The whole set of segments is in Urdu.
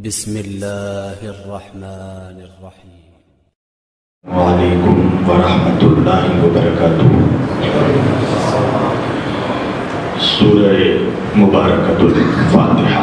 بسم اللہ الرحمن الرحیم۔ وعلیکم ورحمۃ اللہ وبرکاتہ۔ سورہ مبارکۃ الفاتحہ۔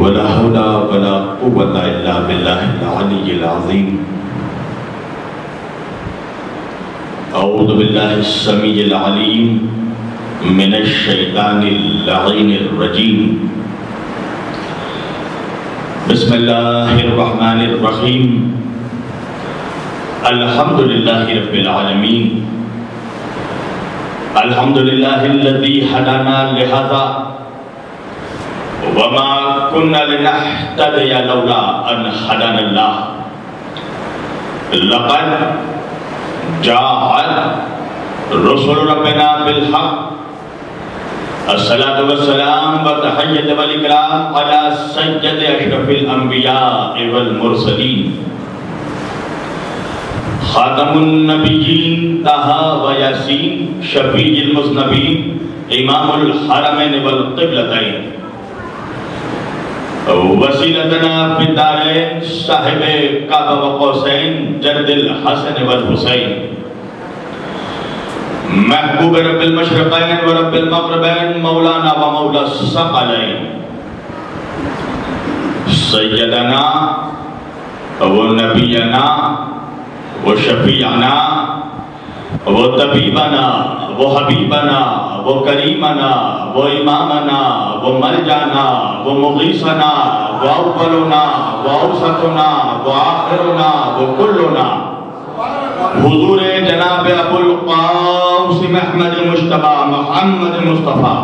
ولا حول ولا قوة إلا بالله العلي العظيم۔ أعوذ بالله السميع العليم من الشيطان اللعين الرجيم۔ بسم الله الرحمن الرحيم۔ الحمد لله رب العالمين۔ الحمد لله الذي هدانا لهذا وما كنا لنهتدي لولا أن هدانا الله۔ لقد جاءت رسل ربنا بالحق۔ الصلاة والسلام والتحية والإكرام على سيد أشرف الأنبياء والمرسلين، خاتم النبيين طه وياسين، شفيع المذنبين، إمام الحرمين والقبلتين، وسیلتنا فی الدارین، صاحب کعبہ و قوسین، جد الحسن والحسین، محبوب رب المشرقین و رب المغربین، مولانا و مولا الثقلین، سیدنا و نبینا و شفیعنا و طبیبنا و حبیبنا و کریمنا و امامنا و ملجانا و مغیثنا و اولنا و اوسطنا و آخرنا و کلنا، حضور جناب ابو القاسم احمد مجتبی محمد مصطفیٰ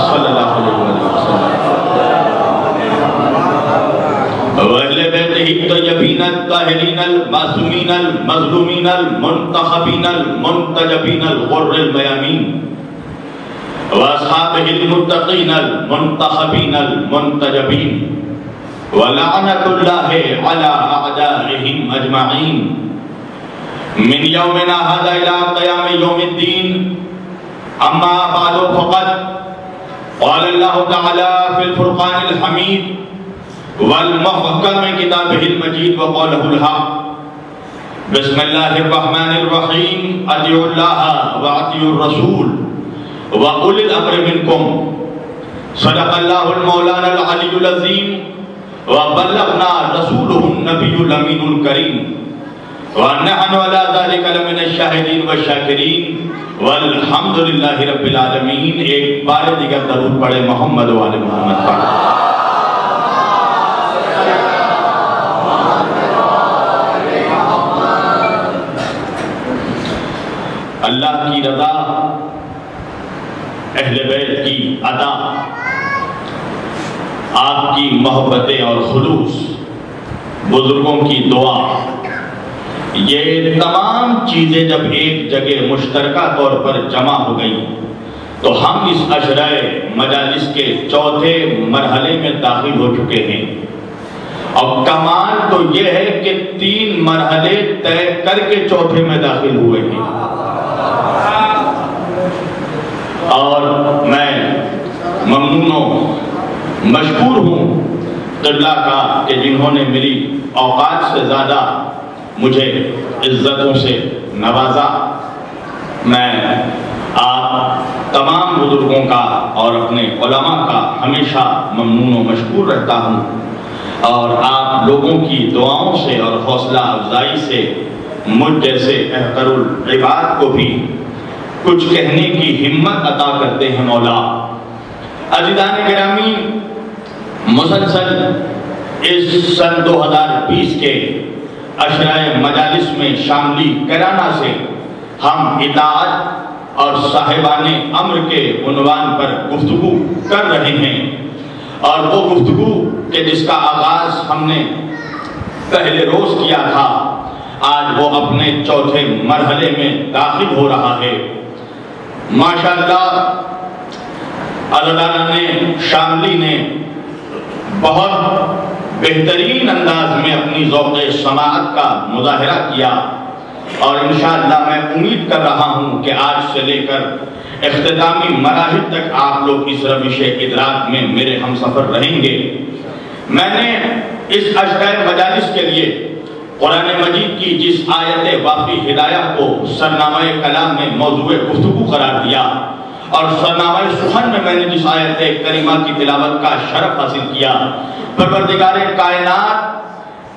صلی اللہ علیہ وسلم، وأهل بيته الطيبين الطاهرين المعصومين المظلومين المنتخبين المنتجبين الغر الميامين، وأصحابه المتقين المنتخبين المنتجبين، ولعنة الله على أعدائهم أجمعين من يومنا هذا إلى قيام يوم الدين۔ أما بعد فقد قال الله تعالى في الفرقان الحميد والمحكم كتابه المجيد وقوله الحق۔ بسم الله الرحمن الرحيم۔ أطيعوا الله وأطيعوا الرسول وأولي الأمر منكم۔ صدق الله المولانا العلي العظيم وبلغنا رسوله النبي الأمين الكريم، ونحن على ذلك لمن الشاهدين والشاكرين، والحمد لله رب العالمين۔ ایک بار دیگر درود پڑھے محمد و آل محمد پر۔ اللہ کی رضا، اہل بیت کی عطا، آپ کی محبتیں اور خلوص، بزرگوں کی دعا، یہ تمام چیزیں جب ایک جگہ مشترکہ طور پر جمع ہو گئی تو ہم اس عشرہ مجالس کے چوتھے مرحلے میں داخل ہو چکے ہیں۔ اور کمال تو یہ ہے کہ 3 مرحلے طے کر کے چوتھے میں داخل ہوئے ہیں۔ اور میں ممنون و مشکور ہوں قبلہ کا کہ جنہوں نے میری اوقات سے زیادہ مجھے عزتوں سے نوازا۔ میں آپ تمام بزرگوں کا اور اپنے علماء کا ہمیشہ ممنون و مشکور رہتا ہوں، اور آپ لوگوں کی دعاؤں سے اور حوصلہ افزائی سے مجھ جیسے احقر العباد کو بھی کچھ کہنے کی ہمت عطا کرتے ہیں مولا۔ عزیزان گرامی، مسلسل اس سن 2020 کے عشرۂ مجالس میں شاملی کرانا سے ہم اطاعت اور صاحبان امر کے عنوان پر گفتگو کر رہے ہیں، اور وہ گفتگو کہ جس کا آغاز ہم نے پہلے روز کیا تھا، آج وہ اپنے چوتھے مرحلے میں داخل ہو رہا ہے۔ ماشاءاللہ اللہ تعالیٰ نے، شاملی نے بہت بہترین انداز میں اپنی ذوق سماعت کا مظاہرہ کیا، اور انشاءاللہ میں امید کر رہا ہوں کہ آج سے لے کر اختتامی مراحل تک آپ لوگ اس روش ادراک میں میرے ہم سفر رہیں گے۔ میں نے اس عشرۂ مجالس کے لیے قرآن مجید کی جس آیت واقعی ہدایہ کو سرنامہ کلام میں موضوع گفتگو قرار دیا، اور سرنامہ سخن میں میں نے جس آیت کریمہ کی تلاوت کا شرف حاصل کیا، پروردگار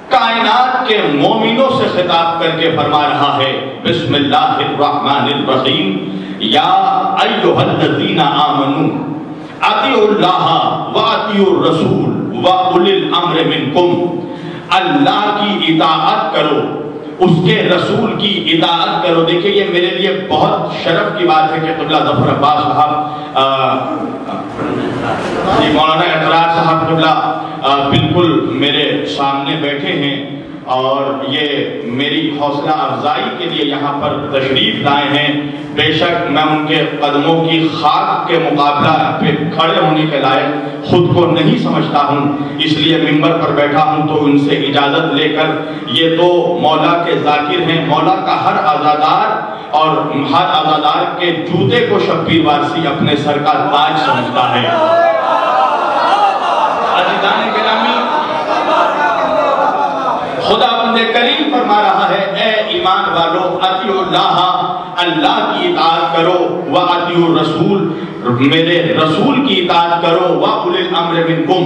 کائنات کے مومنوں سے خطاب کر کے فرما رہا ہے، بسم اللہ الرحمن الرحیم، یا ایھا الذین آمنوا اطیعوا اللہ واطیعوا الرسول واولی الامر منکم، اللہ کی اطاعت کرو، اس کے رسول کی اطاعت کرو۔ دیکھیں یہ میرے لیے بہت شرف کی بات ہے کہ قبلہ ظفر عباس صاحب، مولانا اعتراض صاحب قبلہ بالکل میرے سامنے بیٹھے ہیں، اور یہ میری حوصلہ افزائی کے لیے یہاں پر تشریف لائے ہیں۔ بے شک میں ان کے قدموں کی خاک کے مقابلہ پہ کھڑے ہونے کے لائق خود کو نہیں سمجھتا ہوں، اس لیے ممبر پر بیٹھا ہوں تو ان سے اجازت لے کر، یہ تو مولا کے ذاکر ہیں، مولا کا ہر عزادار اور ہر عزادار کے جوتے کو شبیر وارسی اپنے سر کا تاج سمجھتا ہے۔ عزیزان گرامی، خدا بند کریم فرما رہا ہے، اے ایمان والو، اطیعوا اللہ، اللہ کی اطاعت کرو، واطیعوا الرسول، میرے رسول کی اطاعت کرو، واولی الامر منکم،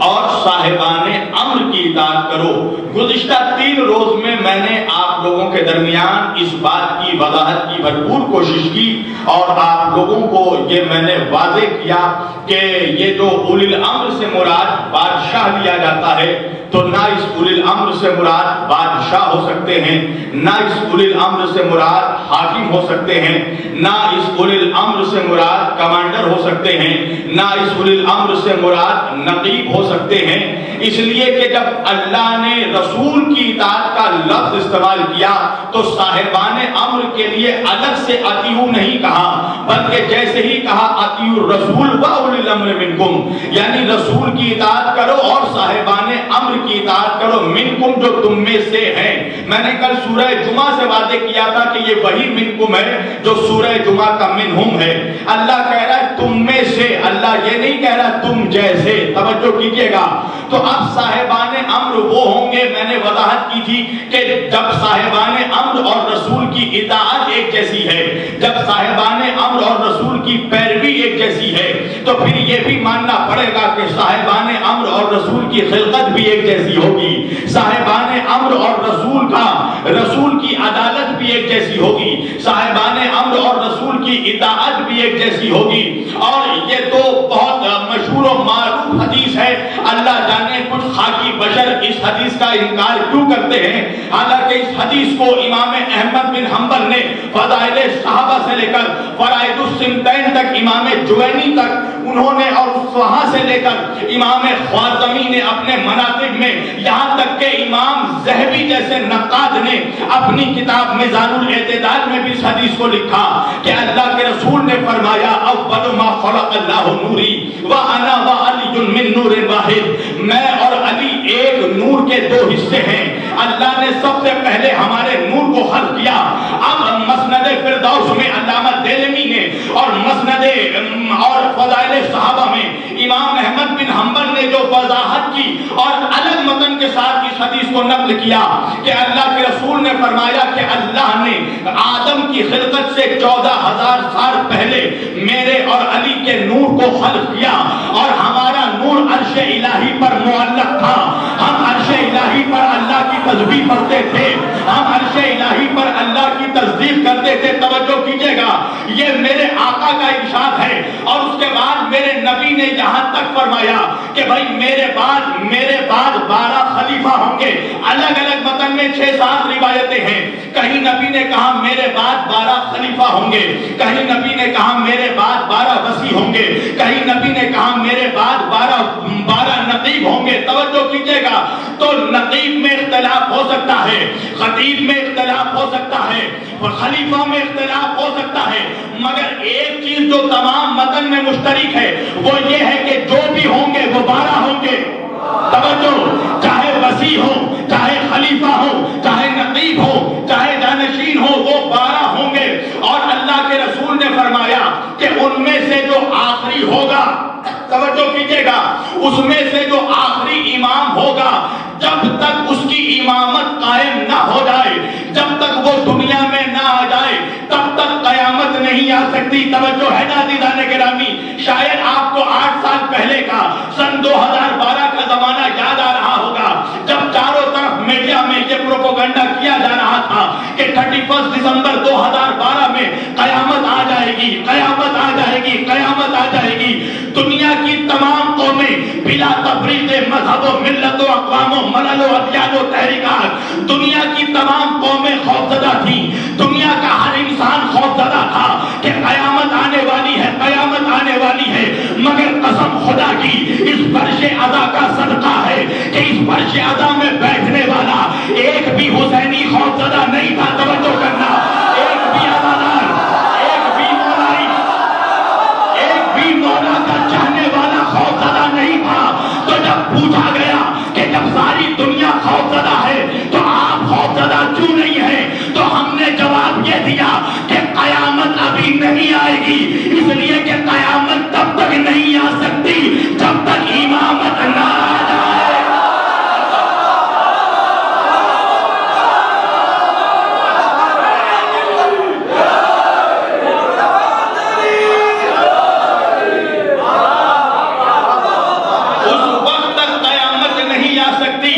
اور صاحبان امر کی اطاعت کرو۔ گزشتہ 3 روز میں نے آپ لوگوں کے درمیان اس بات کی وضاحت کی بھرپور کوشش کی، اور آپ لوگوں کو یہ میں نے واضح کیا کہ یہ جو اولی الامر سے مراد بادشاہ لیا جاتا ہے، تو نہ اس اولی الامر سے مراد بادشاہ ہو سکتے ہیں، نہ اس اولی الامر سے مراد حاکم ہو سکتے ہیں، نہ اس اولی الامر سے مراد کمانڈر ہو سکتے ہیں، نہ اس اولی الامر سے مراد نقیب ہو سکتے ہیں۔ اس لیے کہ جب اللہ نے رسول کی اطاعت کا لفظ استعمال کیا تو صاحبان امر کے لیے الگ سے اطیعوا نہیں کہا، بلکہ جیسے ہی کہا اطیعوا الرسول واولی الامر منکم، یعنی رسول کی اطاعت کرو اور صاحبان امر کی اطاعت کرو، منکم جو تم میں سے ہیں۔ میں نے کل سورہ جمعہ سے واضح کیا تھا کہ یہ وہی منکم ہے جو سورہ جمعہ کا منہم ہے۔ اللہ کہہ رہا ہے تم میں سے، اللہ یہ نہیں کہہ رہا تم جیسے، توجہ کیجئے گا۔ تو اب صاحبان امر وہ ہوں گے، میں نے وضاحت کی تھی کہ جب صاحبان امر اور رسول کی اطاعت ایک جیسی ہے، جب صاحبان امر اور رسول کی پیروی ایک جیسی ہے، تو پھر یہ بھی ماننا پڑے گا کہ صاحبان امر اور رسول کی خلقت بھی ایک جیسی ہوگی، صاحبان امر اور رسول کی عدالت بھی ایک جیسی ہوگی، صاحبان امر اور رسول کی اطاعت بھی ایک جیسی ہوگی۔ اور یہ تو بہت مشہور و معروف حدیث ہے، اللہ جانے کچھ خاکی بشر اس حدیث کا انکار کیوں کرتے ہیں، حالانکہ اس حدیث کو امام احمد بن حنبل نے فضائل صحابہ سے لے کر فرائض السنتین تک، امام جوینی تک انہوں نے، اور وہاں سے لے کر امام خوازمی نے اپنے مناقب میں، یہاں تک کہ امام ذہبی جیسے نقاد نے اپنی کتاب میزان الاعتدال میں بھی اس حدیث کو لکھا کہ اللہ کے رسول نے فرمایا اول ما خلق اللہ نوری وانا وعلی من نور واحد، میں اور علی ایک نور کے 2 حصے ہیں، اللہ نے سب سے پہلے ہمارے نور کو خلق کیا۔ اب مسند فردوس میں علامہ دیلمی نے، اور مسند اور فضائل صحابہ میں امام احمد بن حنبل نے جو وضاحت کی اور الگ متن کے ساتھ اس حدیث کو نقل کیا کہ اللہ کے رسول نے فرمایا کہ اللہ نے آدم کی خلقت سے 14,000 سال پہلے میرے اور علی کے نور کو خلق کیا، اور ہمارا نور عرش الہی پر معلق تھا، ہم عرش الہی پر اللہ کی تسبیح پڑھتے تھے، ہم عرش الہی پر اللہ کی تصدیق کرتے تھے۔ توجہ کیجئے گا، یہ میرے آقا کا ارشاد ہے، اور اس کے بعد میرے نبی نے یہاں تک فرمایا کہ بھائی میرے بعد 12 خلیفہ ہوں گے۔ الگ الگ متن میں میں 6-7 روایتیں ہیں. کہیں نبی نے کہا میرے بعد 12 خلیفہ ہوں گے, کہیں نبی نے کہا میرے بعد 12 وصی ہوں گے, کہیں نبی نے کہا میرے بعد 12 نقیب ہوں گے. توجہ کیجئے گا, تو نقیب میں اختلاف ہو سکتا ہے, خطیب میں اختلاف ہو سکتا ہے, خلیفہ میں اختلاف ہو سکتا ہے, مگر ایک چیز جو تمام متن میں مشترک ہے وہ یہ ہے کہ جو بھی ہوں گے وہ 12 ہوں گے. توجہ, چاہے وصی ہو, چاہے خلیفہ ہو, چاہے نقیب ہو, چاہے جانشین ہو, وہ 12 ہوں گے. اور اللہ کے رسول نے فرمایا کہ ان میں سے جو آخری ہوگا, توجہ کیجئے گا, اس میں سے جو آخری امام ہوگا, جب تک اس کی امامت قائم نہ ہو جائے, جب تک وہ دنیا میں نہ آ جائے, تب تک قیامت نہیں آ سکتی. توجہ ہے نا عزیزان گرامی, شاید آپ کو 8 سال پہلے کا سن 2012 کا زمانہ یاد آ رہا ہوگا, جب چاروں طرف میڈیا میں یہ پروپیگنڈا کیا جا رہا تھا کہ 31 دسمبر 2012 میں قیامت آ جائے گی, قیامت آ جائے گی, قیامت آ جائے گی. دنیا کی تمام قومیں بلا تفریق مذہب و ملت و اقوام و ملل و ادیان و تحریکات, دنیا کی تمام قومیں خوفزدہ تھیں, دنیا کا ہر انسان خوفزدہ تھا کہ قیامت آنے والی ہے, قیامت آنے والی ہے. مگر قسم خدا کی اس فرش عزا کا صدقہ ہے کہ اس فرش عزا میں بیٹھنے والا ایک بھی حسینی خوفزدہ نہیں تھا. توجہ کرنا, ایک بھی عزادار, ایک بھی مولائی, ایک بھی مولا کا چاہنے والا خوفزدہ نہیں تھا. تو جب پوچھا گیا کہ جب ساری دنیا خوفزدہ ہے تو آپ خوفزدہ کیوں نہیں ہیں, تو ہم نے جواب یہ دیا کہ قیامت ابھی نہیں آئے گی, اس لیے کہ قیامت تب تک نہیں آ سکتی جب تک امامت نہ آ جائے. اس وقت تک قیامت نہیں آ سکتی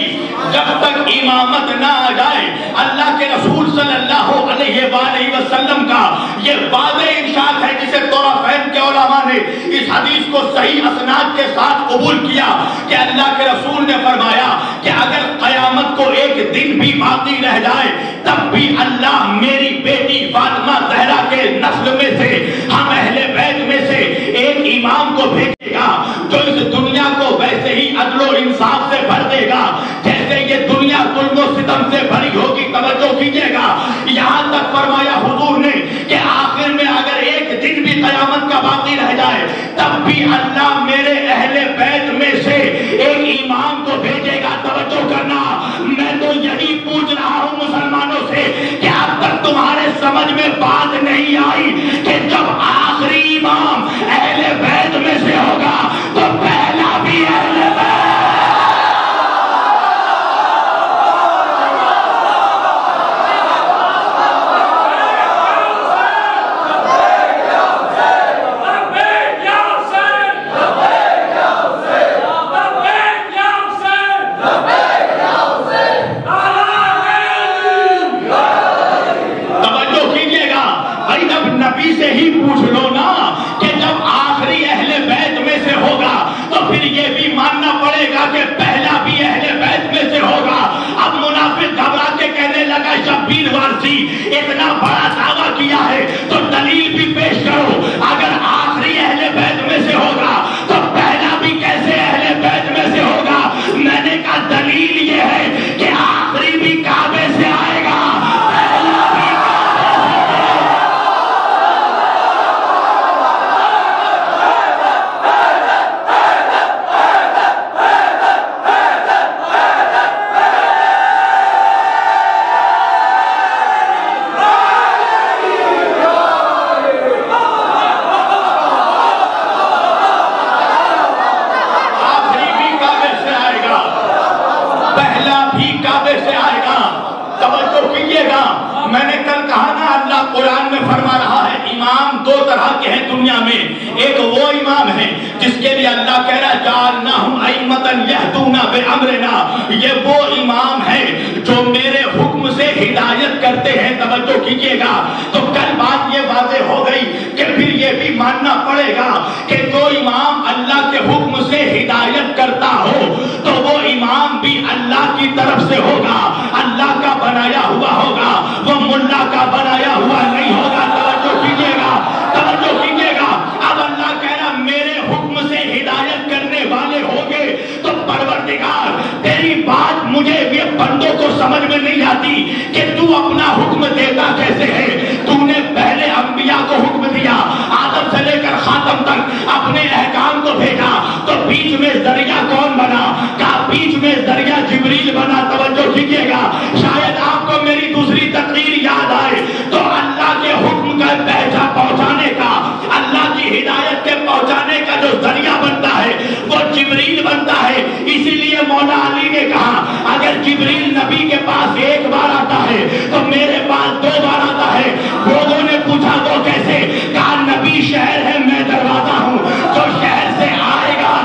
جب تک امامت نہ آ جائے. اللہ کے رسول صلی اللہ علیہ وآلہ وسلم کا یہ واضح ارشاد ہے جسے طرفین کے علماء نے اس حدیث کو صحیح اسناد کے ساتھ قبول کیا کہ اللہ کے رسول نے فرمایا کہ اگر قیامت کو ایک دن بھی باقی رہ جائے تب بھی اللہ میری بیٹی فاطمہ زہرا کے نسل میں سے, ہم اہل بیت میں سے ایک امام کو بھیجے گا جو اس دنیا کو ویسے ہی عدل و انصاف سے بھر دے گا جیسے یہ دنیا ظلم و ستم سے بھری ہوگی. توجہ کیجئے گا, یہاں تک فرمایا حضور نے کہ آخر میں اگر ایک دن بھی قیامت کا باقی رہ جائے تب بھی اللہ میرے اہل بیت میں سے ایک امام کو بھیجے گا. توجہ کرنا, میں تو یہی پوچھ رہا ہوں مسلمانوں سے کہ اب تک تمہارے سمجھ میں بات نہیں آئی کہ جب آخری امام اہل بیت میں سے ہوگا تو پہلا بھی اہل بیت. سے ہی پوچھ لو نا کہ جب آخری اہل بیت میں سے ہوگا تو پھر یہ بھی ماننا پڑے گا کہ پہلا بھی اہل بیت میں سے ہوگا. اب منافق گھبرا کے کہنے لگا شبیر وارسی اتنا بڑا دعویٰ کیا ہے تو دلیل بھی پیش کرو, اگر آخری اہل بیت میں سے ہوگا تو پہلا بھی کیسے اہل بیت میں سے ہوگا. میں نے کہا دلیل یہ ہے کہ آخری بھی کعبے سے آئے گا, پہلا بھی میں نے کل کہا نا اللہ قرآن میں فرما رہا ہے امام دو طرح کے ہیں دنیا میں. ایک وہ امام ہے جس کے لیے اللہ کہہ رہا ہے جعلناہم ائمۃ یہدون بامرنا, یہ وہ امام ہے جو میرے حکم سے ہدایت کرتے ہیں. توجہ کیجئے گا, تو کل بات یہ واضح ہو گئی کہ پھر یہ بھی ماننا پڑے گا کہ جو امام اللہ کے حکم سے ہدایت کرتا ہو تو وہ امام بھی اللہ کی طرف سے ہوگا, اللہ کا سمجھ میں نہیں آتی کہ تو اپنا حکم دیتا کیسے ہے. تو نے پہلے انبیاء کو حکم دیا, آدم سے لے کر خاتم تک اپنے احکام کو بھیجا, تو بیچ میں ذریعہ کون بنا؟ کہا بیچ میں ذریعہ جبریل بنا. توجہ کیجیے گا, شاید آپ کو میری دوسری تقریر یاد آئے تو اللہ کے حکم کا پہنچانے کا, اللہ کی ہدایت کے پہنچانے کا جو ذریعہ بنتا ہے وہ جبریل بنتا ہے. اسی لیے مولا علی نے کہا اگر جبریل نبی کے پاس ایک بار آتا ہے تو میرے پاس 2 بار آتا ہے. لوگوں نے پوچھا وہ کیسے؟ کہا نبی شہر ہے, میں دروازہ ہوں. جو شہر سے آئے گا,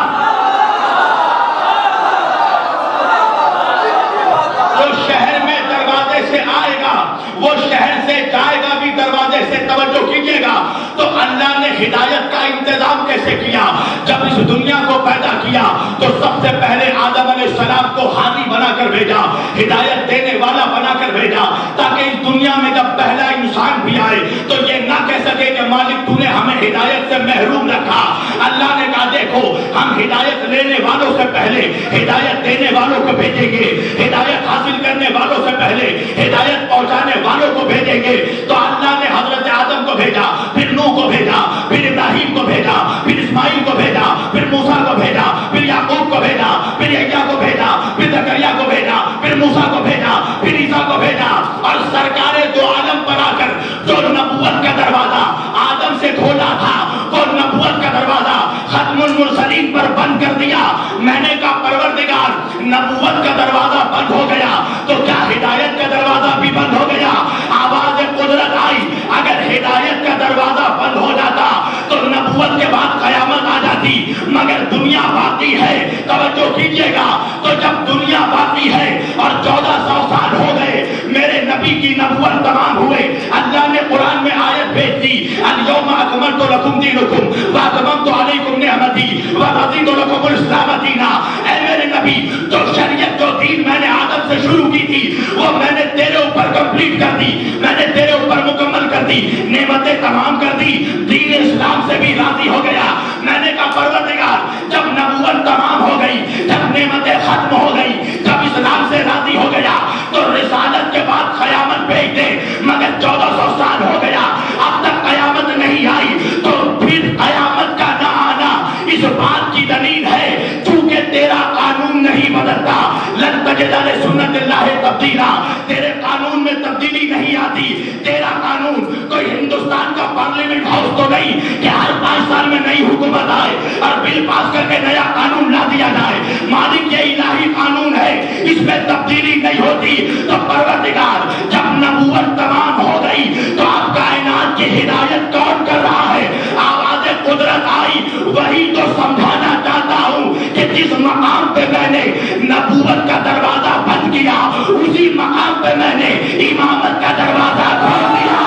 جو شہر میں دروازے سے آئے گا وہ شہر سے جائے گا بھی دروازے سے. توجہ کیجیے گا. تو اللہ نے ہدایت کا انتظام کیسے کیا؟ جب اس دنیا کو پیدا کیا تو سب سے پہلے آدم علیہ السلام کو ہادی بنا کر بھیجا, ہدایت دینے والا بنا کر بھیجا, تاکہ اس دنیا میں جب پہلا انسان بھی آئے تو یہ نہ کہہ سکے کہ مالک تو نے ہمیں ہدایت سے محروم رکھا. اللہ نے کہا دیکھو ہم ہدایت لینے والوں سے پہلے ہدایت دینے والوں کو بھیجیں گے, ہدایت حاصل کرنے والوں سے پہلے ہدایت پہنچانے والوں کو بھیجیں گے. تو اللہ نے حضرت آدم کو بھیجا, پھر نوح کو بھیجا, پھر ابراہیم کو بھیجا, پھر اسماعیل کو بھیجا, پھر موسیٰ کو بھیجا, پھر یعقوب کو بھیجا, پھر یحییٰ کو بھیجا, پھر زکریا کو بھیجا, پھر موسیٰ کو بھیجا, پھر عیسیٰ کو بھیجا. اور سرکار دو عالم پر آ کر جو نبوت کا دروازہ آدم سے کھولا تھا وہ نبوت کا دروازہ ختم المرسلین پر بند کر دیا. میں نے کہا پروردگار نبوت کا دروازہ بند ہو گیا تو کیا ہدایت کا دروازہ بھی بند ہو گیا؟ آواز قدرت آئی, اگر ہدایت کا دروازہ بند ہو جاتا تو نبوت کے بعد قیامت آ جاتی, مگر دنیا باقی ہے. توجہ کیجیے گا. تو جب دنیا باقی ہے اور 1400 سال ہو گئے میرے نبی کی نبوت تمام ہوئے, اللہ نے قرآن میں آیت بھیج دی الیوم اکملت لکم دینکم واتممت علیکم نعمتی ورضیت لکم الاسلام دینا. اے میرے نبی جو شریعت جو دین میں نے آدم سے شروع کی تھی وہ میں نے تیرے اوپر کمپلیٹ کر دی, میں نے تیرے اوپر مکمل کر دی, نعمتیں تمام کر دی, دین اسلام سے بھی راضی ہو گیا. میں نے کہا پروردگار جب نبوت تمام ہو گئی, جب نعمتیں ختم ہو گئی, جب اسلام سے راضی ہو گیا تو رسالت کے بعد قیامت بھیج دے. مگر 1400 سال ہو گیا اب تک قیامت نہیں آئی, تو پھر قیامت کا نہ آنا اس بات کی دلیل ہے چونکہ تیرا قانون نہیں بدلتا. لن تجد لسنت اللہ تبدیلا, تیرے قانون میں تبدیلی نہیں آتی. تیرا قانون کوئی ہندوستان کا پارلیمنٹ ہاؤس تو نہیں کہ ہر 5 سال میں نئی حکومت آئے اور بل پاس کر کے نیا قانون لا دیا جائے. مالک یہ الہی قانون ہے, اس میں تبدیلی نہیں ہوتی. تو پروردگار جب نبوت تمام ہو گئی تو اب کائنات کی ہدایت کون کر رہا ہے؟ آواز قدرت آئی. وہی تو سمجھانا چاہتا ہوں کہ جس مقام پہ میں نے نبوت کا دروازہ بند کیا اسی مقام پہ میں نے امامت کا دروازہ کھول دیا.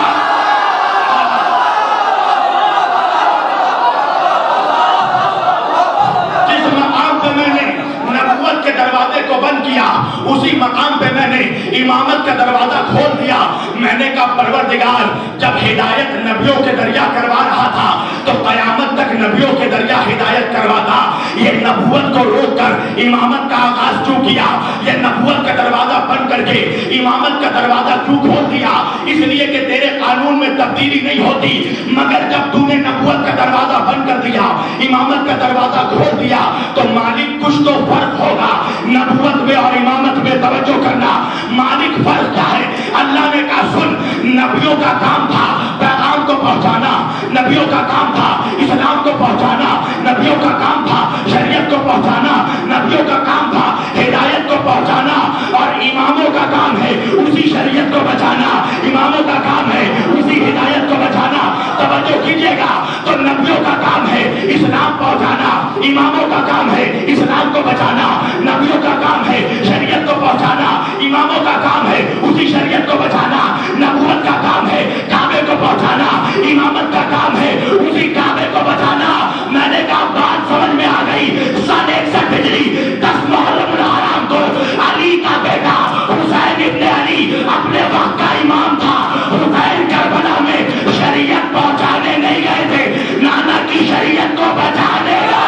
جس مقام پہ میں نے نبوت کے دروازے کو بند کیا اسی مقام پہ میں نے امامت کا دروازہ کھول دیا. میں نے کہا پروردگار جب ہدایت نبیوں کے ذریعہ کروا رہا تھا تو قیامت تک نبیوں کے ذریعہ ہدایت کرواتا. یہ نبوت کو روک کر امامت کا آغاز کیوں کیا؟ یہ نبوت کا دروازہ بند کر کے امامت کا دروازہ کیوں کھول دیا؟ اس لیے کہ تیرے قانون میں تبدیلی نہیں ہوتی. مگر جب تو نے نبوت کا دروازہ بند کر دیا, امامت کا دروازہ کھول دیا, تو مالک کچھ تو فرق ہوگا نبوت میں اور امامت میں. توجہ کرنا, مالک فرق کیا ہے؟ اللہ نے کہا سن, نبیوں کا کام تھا پیغام کو پہنچانا, نبیوں کا کام تھا اسلام کو پہنچانا, نبیوں کا کام تھا شریعت کو پہنچانا, نبیوں کا کام تھا ہدایت کو پہنچانا, اور اماموں کا کام ہے اسی شریعت کو بچانا, اماموں کا کام ہے اسی ہدایت کو بچانا. توجہ کیجیے گا. تو نبیوں کا کام ہے اسلام پہنچانا, اماموں کا کام ہے اسلام کو بچانا, نبیوں کا کام ہے شریعت کو پہنچانا, اماموں کا کام ہے اسی شریعت کو بچانا, نبوت کا کام ہے کعبے کو پہنچانا, امامت کا کام ہے اسی کعبے کو بچانا. میں نے کہا بات سمجھ میں آ گئی. 61 ہجری 10 محرم الحرام کو علی کا بیٹا حسین ابن علی اپنے وقت کا امام تھا. حسین کربلا میں شریعت پہنچانے نہیں گئے تھے, نانا کی شریعت کو بچانے گئے.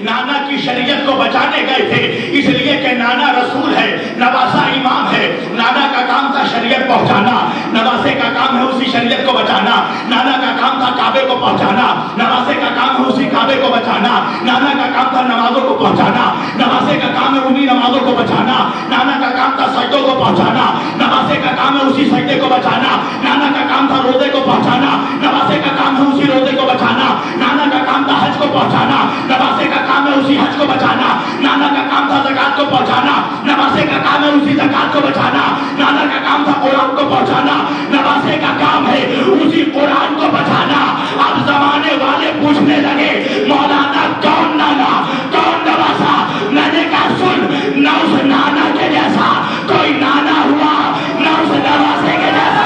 نانا کی شریعت کو بچانے گئے تھے، اس لیے کہ نانا رسول ہے، نواسا امام ہے۔ نانا کا کام تھا شریعت پہنچانا، نواسے کا کام ہے اسی شریعت کو بچانا۔ نانا کا کام تھا کعبے کو پہنچانا، نواسے کا کام ہے اسی کعبے کو بچانا۔ نانا کا کام تھا نمازوں کو پہنچانا، نواسے کا کام ہے انہی نمازوں کو بچانا۔ نانا کا کام تھا سجدوں کو پہنچانا، نواسے کا کام ہے اسی سجدے کو بچانا۔ نانا کا کام تھا روزے کو پہنچانا، نواسے کا کام ہے اسی روزے کو بچانا۔ نانا کا کام تھا حج کو پہنچانا، نواسے کا کام ہے اسی حج کو بچانا۔ نانا کا کام تھا زکات کو پہنچانا، نواسے کا کام ہے اسی زکات کو بچانا۔ نانا کا کام تھا قرآن کو پہنچانا، نواسے کا کام ہے اسی قرآن کو بچانا۔ اب زمانے والے پوچھنے لگے مولانا کون نانا کون نواسا؟ میں نے کہا سن، نہ اس نانا کے جیسا کوئی نانا ہوا، نہ اس نواسے کے جیسا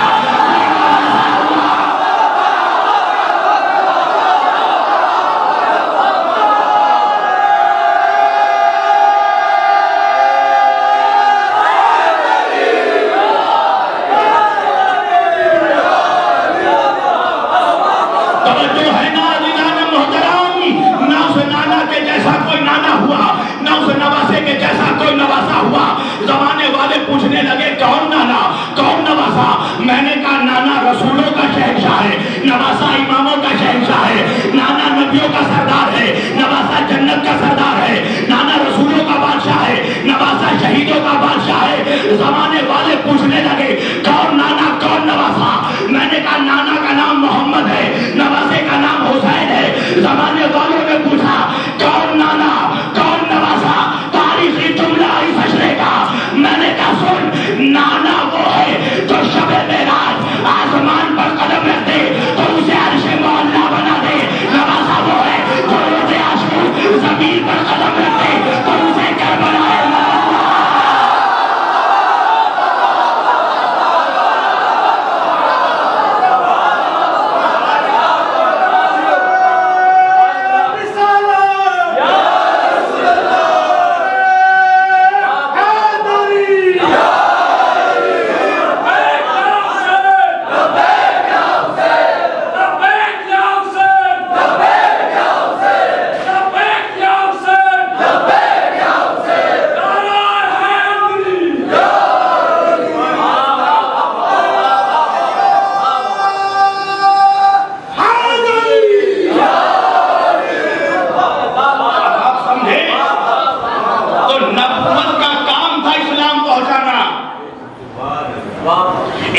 پوچھنے لگے کون نانا کون نواسا؟ میں نے کہا نانا رسولوں کا شہنشاہ ہے، نواسا اماموں کا شہنشاہ ہے۔ نانا نبیوں کا سردار ہے، نواسا جنت کا سردار ہے۔ نانا رسولوں کا بادشاہ ہے، نواسا شہیدوں کا بادشاہ ہے۔ زمانے والے پوچھنے لگے کون نانا کون نواسا؟ میں نے کہا نانا کا نام محمد ہے، نواسے کا نام حسین ہے۔ زمانے والوں نے پوچھا کون نانا کون نواسا؟ تاریخی جملہ اس اشرے کا۔ میں نے کہا سن، نانا وہ ہے جو شب معراج آسمان پر قدم رکھتے تو اسے عرش معلیٰ بنا دے۔ نواسا وہ ہے جو روز عاشور زمین پر قدم رکھتے تو اسے کربلا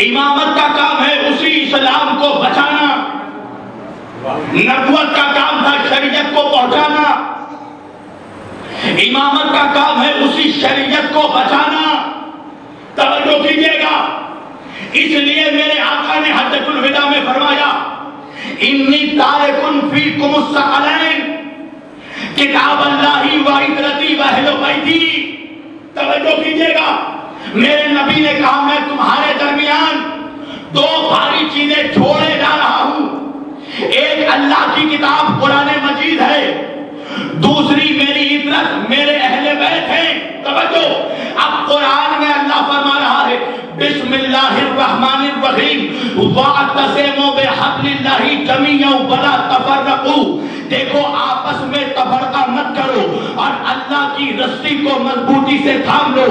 امامت کا کام ہے اسی اسلام کو بچانا، نبوت کا کام تھا شریعت کو پہنچانا، امامت کا کام ہے اسی شریعت کو بچانا۔ توجہ کیجئے گا، اس لیے میرے آقا نے حجۃ الوداع میں فرمایا انی تارک فیکم الثقلین کتاب اللہ و عترتی و اہل بیتی۔ توجہ کیجئے گا، میرے نبی نے کہا میں تمہارے درمیان دو بھاری چیزیں چھوڑے جا رہا ہوں، ایک اللہ کی کتاب قرآن مجید ہے، دوسری میری عترت میرے اہل بیت ہیں۔ توجہ، اب قرآن میں اللہ فرما رہا ہے بسم اللہ الرحمن الرحیم وَاعْتَصِمُوا بِحَبْلِ اللَّهِ جَمِيعًا وَلَا تَفَرَّقُوا۔ دیکھو آپس میں تفرقہ مت کرو اور اللہ کی رسی کو مضبوطی سے تھام لو،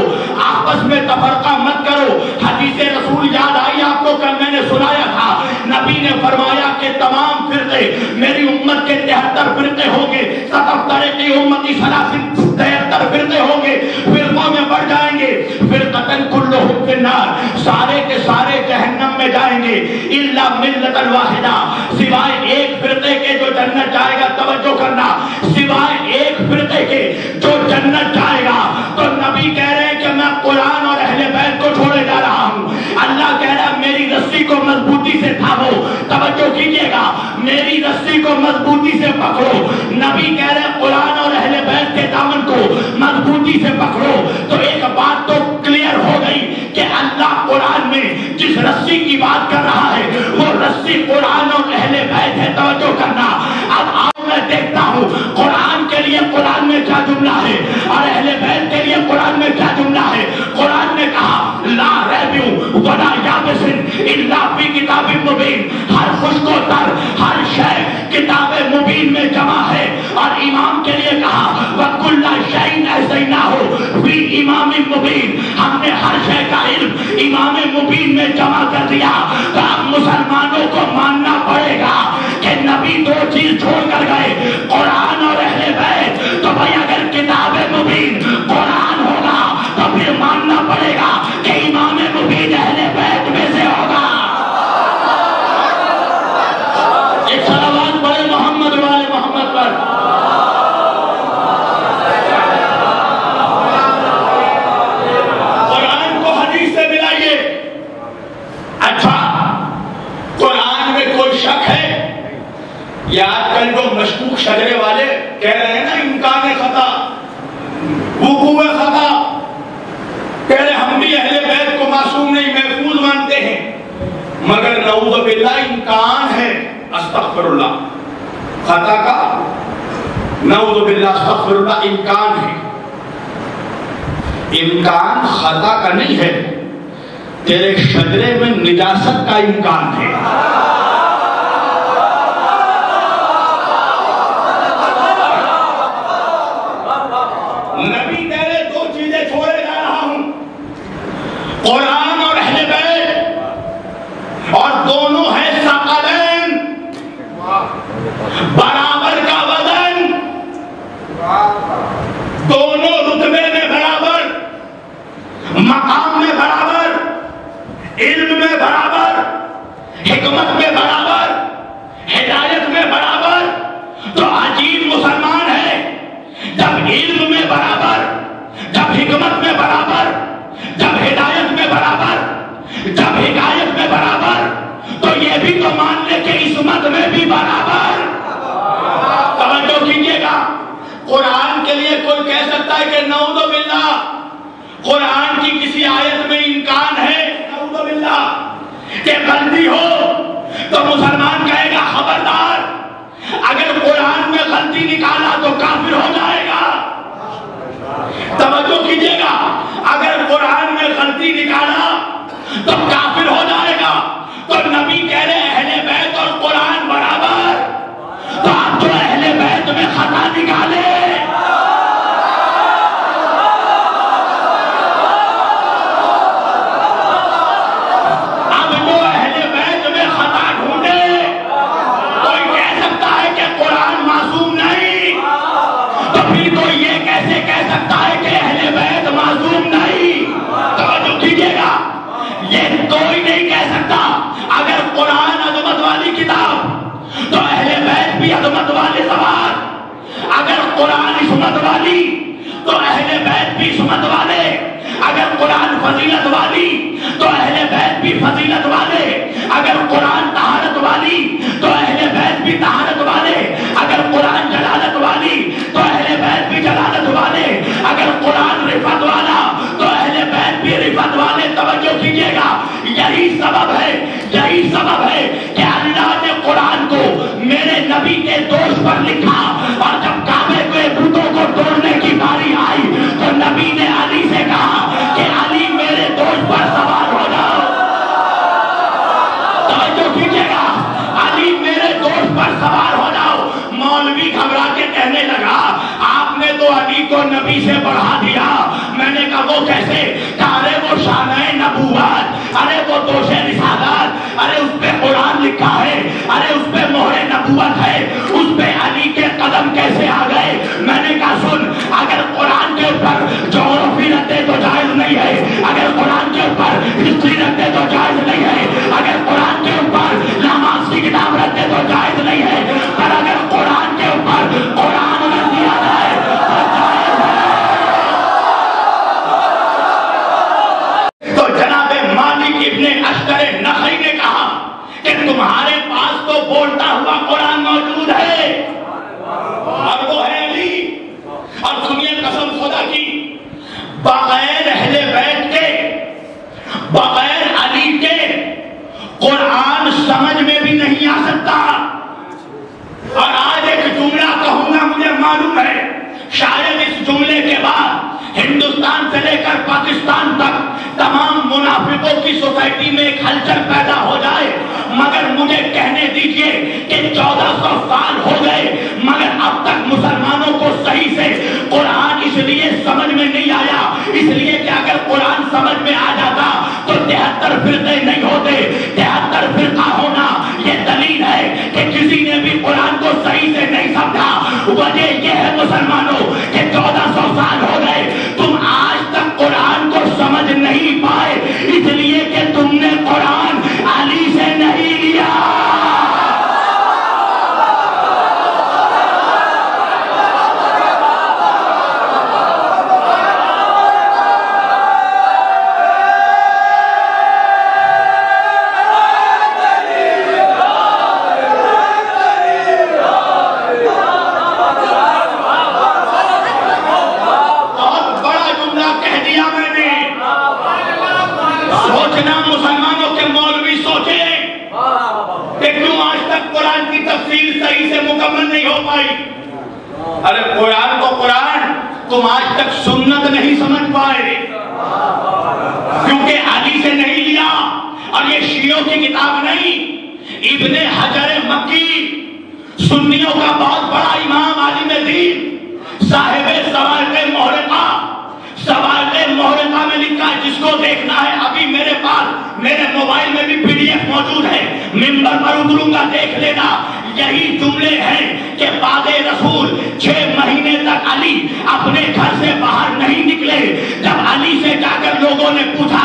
آپس میں تفرقہ مت کرو۔ حدیث رسول یاد آئی آپ کو، کل میں نے سنایا تھا، نبی نے فرمایا کہ تمام فرقے میری امت کے 73 فرقے ہوں گے، ستفترقی امتی 73 فرقے ہوں گے، فرقوں میں بڑھ جائیں گے، فرقتن کلہم فی النار، سارے کے سارے جہنم میں جائیں گے، الا ملۃ الواحدہ، سوائے ایک فرقے کے جو جنت جائے گا۔ توجہ کرنا، سوائے ایک فرقے کے جو جنت جائے گا۔ تو نبی کہہ رہے ہیں کہ میں قرآن اور اہل بیت کو چھوڑے جا رہا ہوں، اللہ کہہ رہا ہے میری رسی کو مضبوطی سے تھامو۔ توجہ کیجئے گا، میری رسی کو مضبوطی سے پکڑو۔ نبی کہہ رہے ہیں قرآن اور اہل بیت کے دامن کو مضبوطی سے پکڑو۔ تو ایک بات تو کلیئر ہو گئی کہ اللہ قرآن میں جس رسی کی بات کر رہا ہے وہ رسی قرآن اور اہل بیت ہے۔ توجہ کرنا، اب آؤ میں دیکھتا ہوں قرآن کے لیے قرآن میں کیا جملہ ہے اور اہل بیت کے لیے قرآن میں کیا جملہ ہے۔ قرآن نے کہا لا ریب ولا یابس الا فی کتاب مبین، ہر خشک و تر ہر شے کتاب مبین میں جمع ہے۔ اور امام کے لیے کہا مبین، ہم نے ہر شے کا علم امام مبین میں جمع کر دیا۔ تو اب مسلمانوں کو ماننا پڑے گا کہ نبی دو چیز چھوڑ کر گئے، قرآن اور اہل بیت۔ تو بھائی اگر کتاب مبین قرآن ہوگا تو پھر ماننا پڑے گا کہ امام مبین اہل بیت میں سے ہوگا۔ ایک صلوات پڑھے محمد والے محمد پر۔ قرآن کو حدیث سے ملائیے۔ اچھا قرآن میں کوئی شک ہے؟ یا آج کل جو مشکوک شجرے والے کہہ رہے ہیں نا امکان خطا، وقوع خطا، کہہ رہے ہم بھی اہل بیت کو معصوم نہیں محفوظ مانتے ہیں، مگر نعوذ باللہ امکان ہے، استغفر اللہ، خطا کا نعوذ باللہ استغفر اللہ امکان ہے۔ امکان خطا کا نہیں ہے، تیرے شجرے میں نجاست کا امکان ہے۔ نبی تیرے دو چیزیں چھوڑے جا رہا ہوں، قرآن اور اہل بیت، اور دونوں ہیں ثقلین، برابر کا وزن، دونوں رتبے میں برابر، مقام میں برابر، علم میں برابر، حکمت میں برابر، ہدایت میں برابر۔ تو عجیب مسلمان ہے، جب علم میں برابر، جب حکمت میں برابر، جب ہدایت میں برابر، جب حکایت میں برابر، تو یہ بھی تو مان لے کہ عصمت میں بھی برابر۔ توجہ کیجئے گا، قرآن کے لیے کوئی کہہ سکتا ہے کہ نعوذ باللہ قرآن کی کسی آیت میں امکان ہے، نعوذ باللہ کہ غلطی ہو، تو مسلمان کہے گا خبردار، اگر قرآن میں غلطی نکالا تو کافر ہو جائے گا۔ توجہ کیجئے گا، اگر قرآن میں غلطی نکالا تو کافر ہو جائے گا۔ تو نبی کہہ رہے اہل بیت اور قرآن برابر، تو آپ جو اہل بیت میں خطا نکالے، اب جو اہل بیت میں خطا ڈھونڈے، کوئی کہہ سکتا ہے کہ قرآن معصوم نہیں، تو پھر کوئی یہ کیسے کہہ سکتا ہے کہ اہل بیت معصوم نہیں؟ توجہ کیجئے گا، یہ کوئی نہیں کہہ سکتا۔ اگر قرآن عظمت والی کتاب تو اہل بیت بھی عظمت والے سوال، اگر قرآن عصمت والی تو اہل بیت بھی عصمت والے، اگر قرآن فضیلت والی تو اہل بیت بھی فضیلت والے، اگر قرآن طہارت والی تو اہل بیت بھی طہارت والے، اگر قرآن جلالت والی تو اہل بیت بھی جلالت والے، اگر قرآن رفعت والا تو اہل بیت بھی رفعت والے۔ توجہ کیجئے گا، یہی سبب ہے کہ اللہ نے قرآن کو میرے نبی کے دوش پر لکھا، اور جب کعبے کے بتوں کو توڑنے کی باری آئی تو نبی نے علی سے کہا کہ علی میرے دوش پر سوار ہو جاؤ۔ توجہ کیجئے گا، علی میرے دوش پر سوار ہو جاؤ۔ مولوی گھبرا کے کہنے لگا آپ نے تو علی کو نبی سے بڑھا دیا۔ میں نے کہا وہ کیسے؟ ارے وہ شانہ نبوت، ارے وہ دوش رسالت، ارے اس پہ قرآن لکھا ہے، ارے اس پہ مہر نبوت ہے، اس پہ علی کے قدم کیسے آ گئے؟ میں نے کہا سن، اگر قرآن کے اوپر جغرافی رکھ دے تو جائز نہیں ہے، اگر قرآن کے اوپر ہسٹری رکھ دے تو جائز نہیں ہے، اگر قرآن کے اوپر نماز کی کتاب رکھ دے تو جائز نہیں ہے، پر اگر قرآن کے اوپر قرآن رکھ دیا جائے تو جائز ہے۔ تو جناب مالک ابن اشتر نخعی نے کہا کہ تمہارے پاس تو بولتا ہوا قرآن موجود ہے، اور وہ ہے علی، اور سنیے قسم خدا کی، بغیر اہل بیت کے، بغیر علی کے قرآن سمجھ میں بھی نہیں آ سکتا۔ اور آج ایک جملہ کہوں گا، مجھے معلوم ہے شاید اس جملے کے بعد ہندوستان سے لے کر پاکستان تک تمام منافقوں کی سوسائٹی میں ایک ہلچل پیدا ہو جائے، مگر مجھے کہنے دیجئے کہ 1400 سال ہو گئے مگر اب تک مسلمانوں کو صحیح سے قرآن اس لیے سمجھ میں نہیں آیا، اس لیے کہ اگر سمجھ میں آ جاتا تو 73 فرقے نہیں ہوتے. 73 فرقہ ہونا یہ دلیل ہے کہ کسی نے بھی قرآن کو صحیح سے نہیں سمجھا. وجہ یہ ہے مسلمانوں کہ 1400 سال ہو گئے تم آج تک قرآن کو سمجھ نہیں پائے، اس لیے کہ تم نے قرآن علی سے نہیں لیا. ارے قرآن کو قرآن تم آج تک سنت نہیں سمجھ پائے کیونکہ علی سے نہیں لیا. اور یہ شیعوں کی کتاب نہیں، ابن حجر مکی سنیوں کا بہت بڑا امام عالم دین صاحب سوائق محرقہ، سوائق محرقہ میں لکھا ہے، جس کو دیکھنا ہے ابھی میرے پاس میرے موبائل میں بھی PDF موجود ہے، ممبر پر اتروں گا دیکھ لینا. یہی جملے ہیں کہ بعد رسول 6 مہینے تک علی اپنے گھر سے باہر نہیں نکلے. جب علی سے جا کر لوگوں نے پوچھا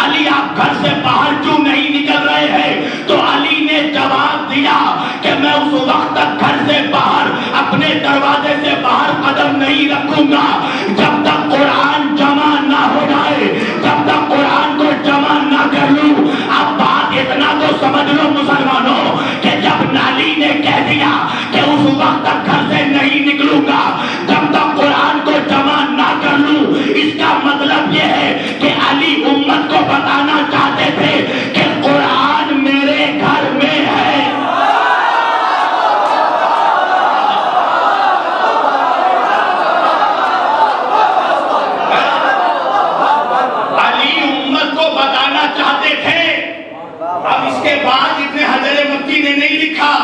علی آپ گھر سے باہر کیوں نہیں نکل رہے ہیں، تو علی نے جواب دیا کہ میں اس وقت تک گھر سے باہر اپنے دروازے سے باہر قدم نہیں رکھوں گا جب تک قرآن جمع نہ ہو جائے، جب تک قرآن کو جمع نہ کر لوں. اب بات اتنا تو سمجھ لو مسلمانوں کہ جب علی نے کہہ دیا کہ اس وقت تک گھر سے نہیں نکلوں گا جب تک قرآن کو جمع نہ کر لوں، اس کا مطلب یہ ہے کہ علی امت کو بتانا چاہتے تھے کہ قرآن میرے گھر میں ہے. علی امت کو بتانا چاہتے تھے. اب اس کے بعد ابن حجر مکی نے نہیں لکھا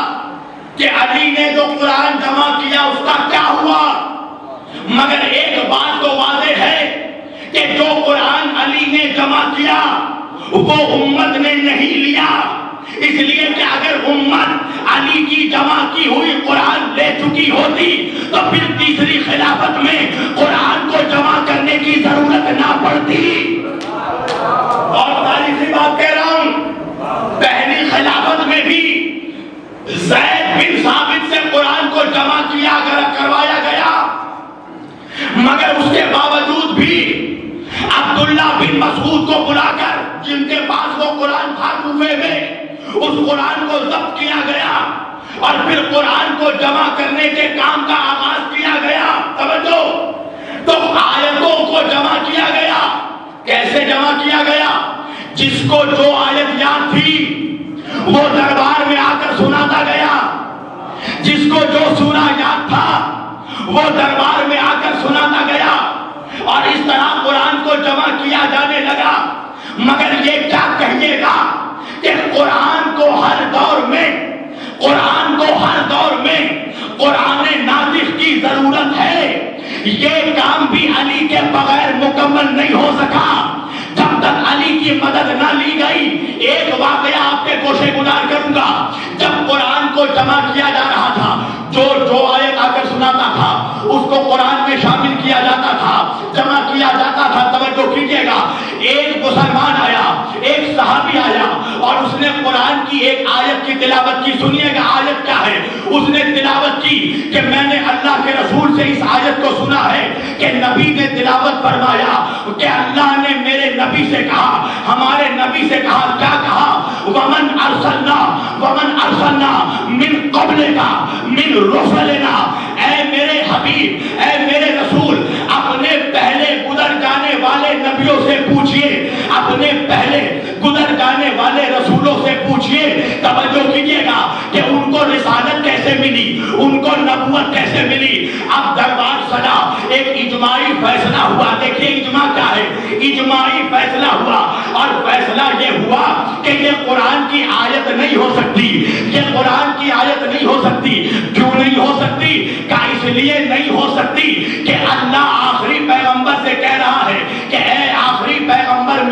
کہ علی نے جو قرآن جمع کیا اس کا کیا ہوا، مگر ایک بات تو واضح ہے کہ جو قرآن علی نے جمع کیا وہ امت نے نہیں لیا. اس لیے کہ اگر امت علی کی جمع کی ہوئی قرآن لے چکی ہوتی تو پھر تیسری خلافت میں قرآن کو جمع کرنے کی ضرورت نہ پڑتی. اور تاریخی بات کہہ رہا ہوں، پہلی خلافت میں بھی زید بن ثابت سے قرآن کو جمع کروایا گیا، مگر اس کے باوجود بھی عبداللہ بن مسعود کو بلا کر جن کے پاس وہ قرآن تھا کوفے میں، اس قرآن کو ضبط کیا گیا اور پھر قرآن کو جمع کرنے کے کام کا آغاز کیا گیا. توجہ، تو آیتوں کو جمع کیا گیا. کیسے جمع کیا گیا؟ جس کو جو آیت یاد تھی وہ دربار میں آ کر سناتا گیا، جس کو جو سورہ یاد تھا وہ دربار میں آ کر سناتا گیا، اور اس طرح قرآن کو جمع کیا جانے لگا. مگر یہ کیا کہیے گا کہ قرآن کو ہر دور میں قرآن نازل کی ضرورت ہے. یہ کام بھی علی کے بغیر مکمل نہیں ہو سکا جب تک علی کی مدد نہ لی گئی. ایک واقعہ آپ کے گوشے گزار کروں گا. جب قرآن کو جمع کیا جا رہا تھا، جو آیت آ کر سناتا تھا اس کو قرآن میں شامل کیا جاتا تھا، جمع کیا جاتا تھا. توجہ کیجیے گا، ایک مسلمان آیا، ایک صحابی آیا اور اس نے قرآن کی ایک آیت کی تلاوت کی. سنیے گا آیت کیا ہے. اس نے تلاوت کی کہ میں نے اللہ کے رسول سے اس آیت کو سنا ہے کہ نبی نے تلاوت فرمایا کہ اللہ نے میرے نبی سے کہا، ہمارے نبی سے کہا. کیا کہا؟ ومن ارسلنا من قبلک من رسلنا. اے میرے حبیب، اے میرے رسول، اپنے پہلے گزر جانے والے نبیوں سے پوچھئے، اپنے پہلے گزر جانے والے رسولوں سے پوچھئے. توجہ کیجیے گا کہ ان کو رسالت کیسے ملی، ان کو نبوت کیسے ملی. اب دربار سجا، ایک اجماعی فیصلہ ہوا. دیکھیے اجماع کیا ہے. اجماعی فیصلہ ہوا اور فیصلہ یہ ہوا کہ یہ قرآن کی آیت نہیں ہو سکتی، یہ قرآن کی آیت نہیں ہو سکتی. کیوں نہیں ہو سکتی؟ کہ اس لیے نہیں ہو سکتی کہ اللہ آخری پیغمبر سے کہہ رہا ہے کہ اے آخری پیغمبر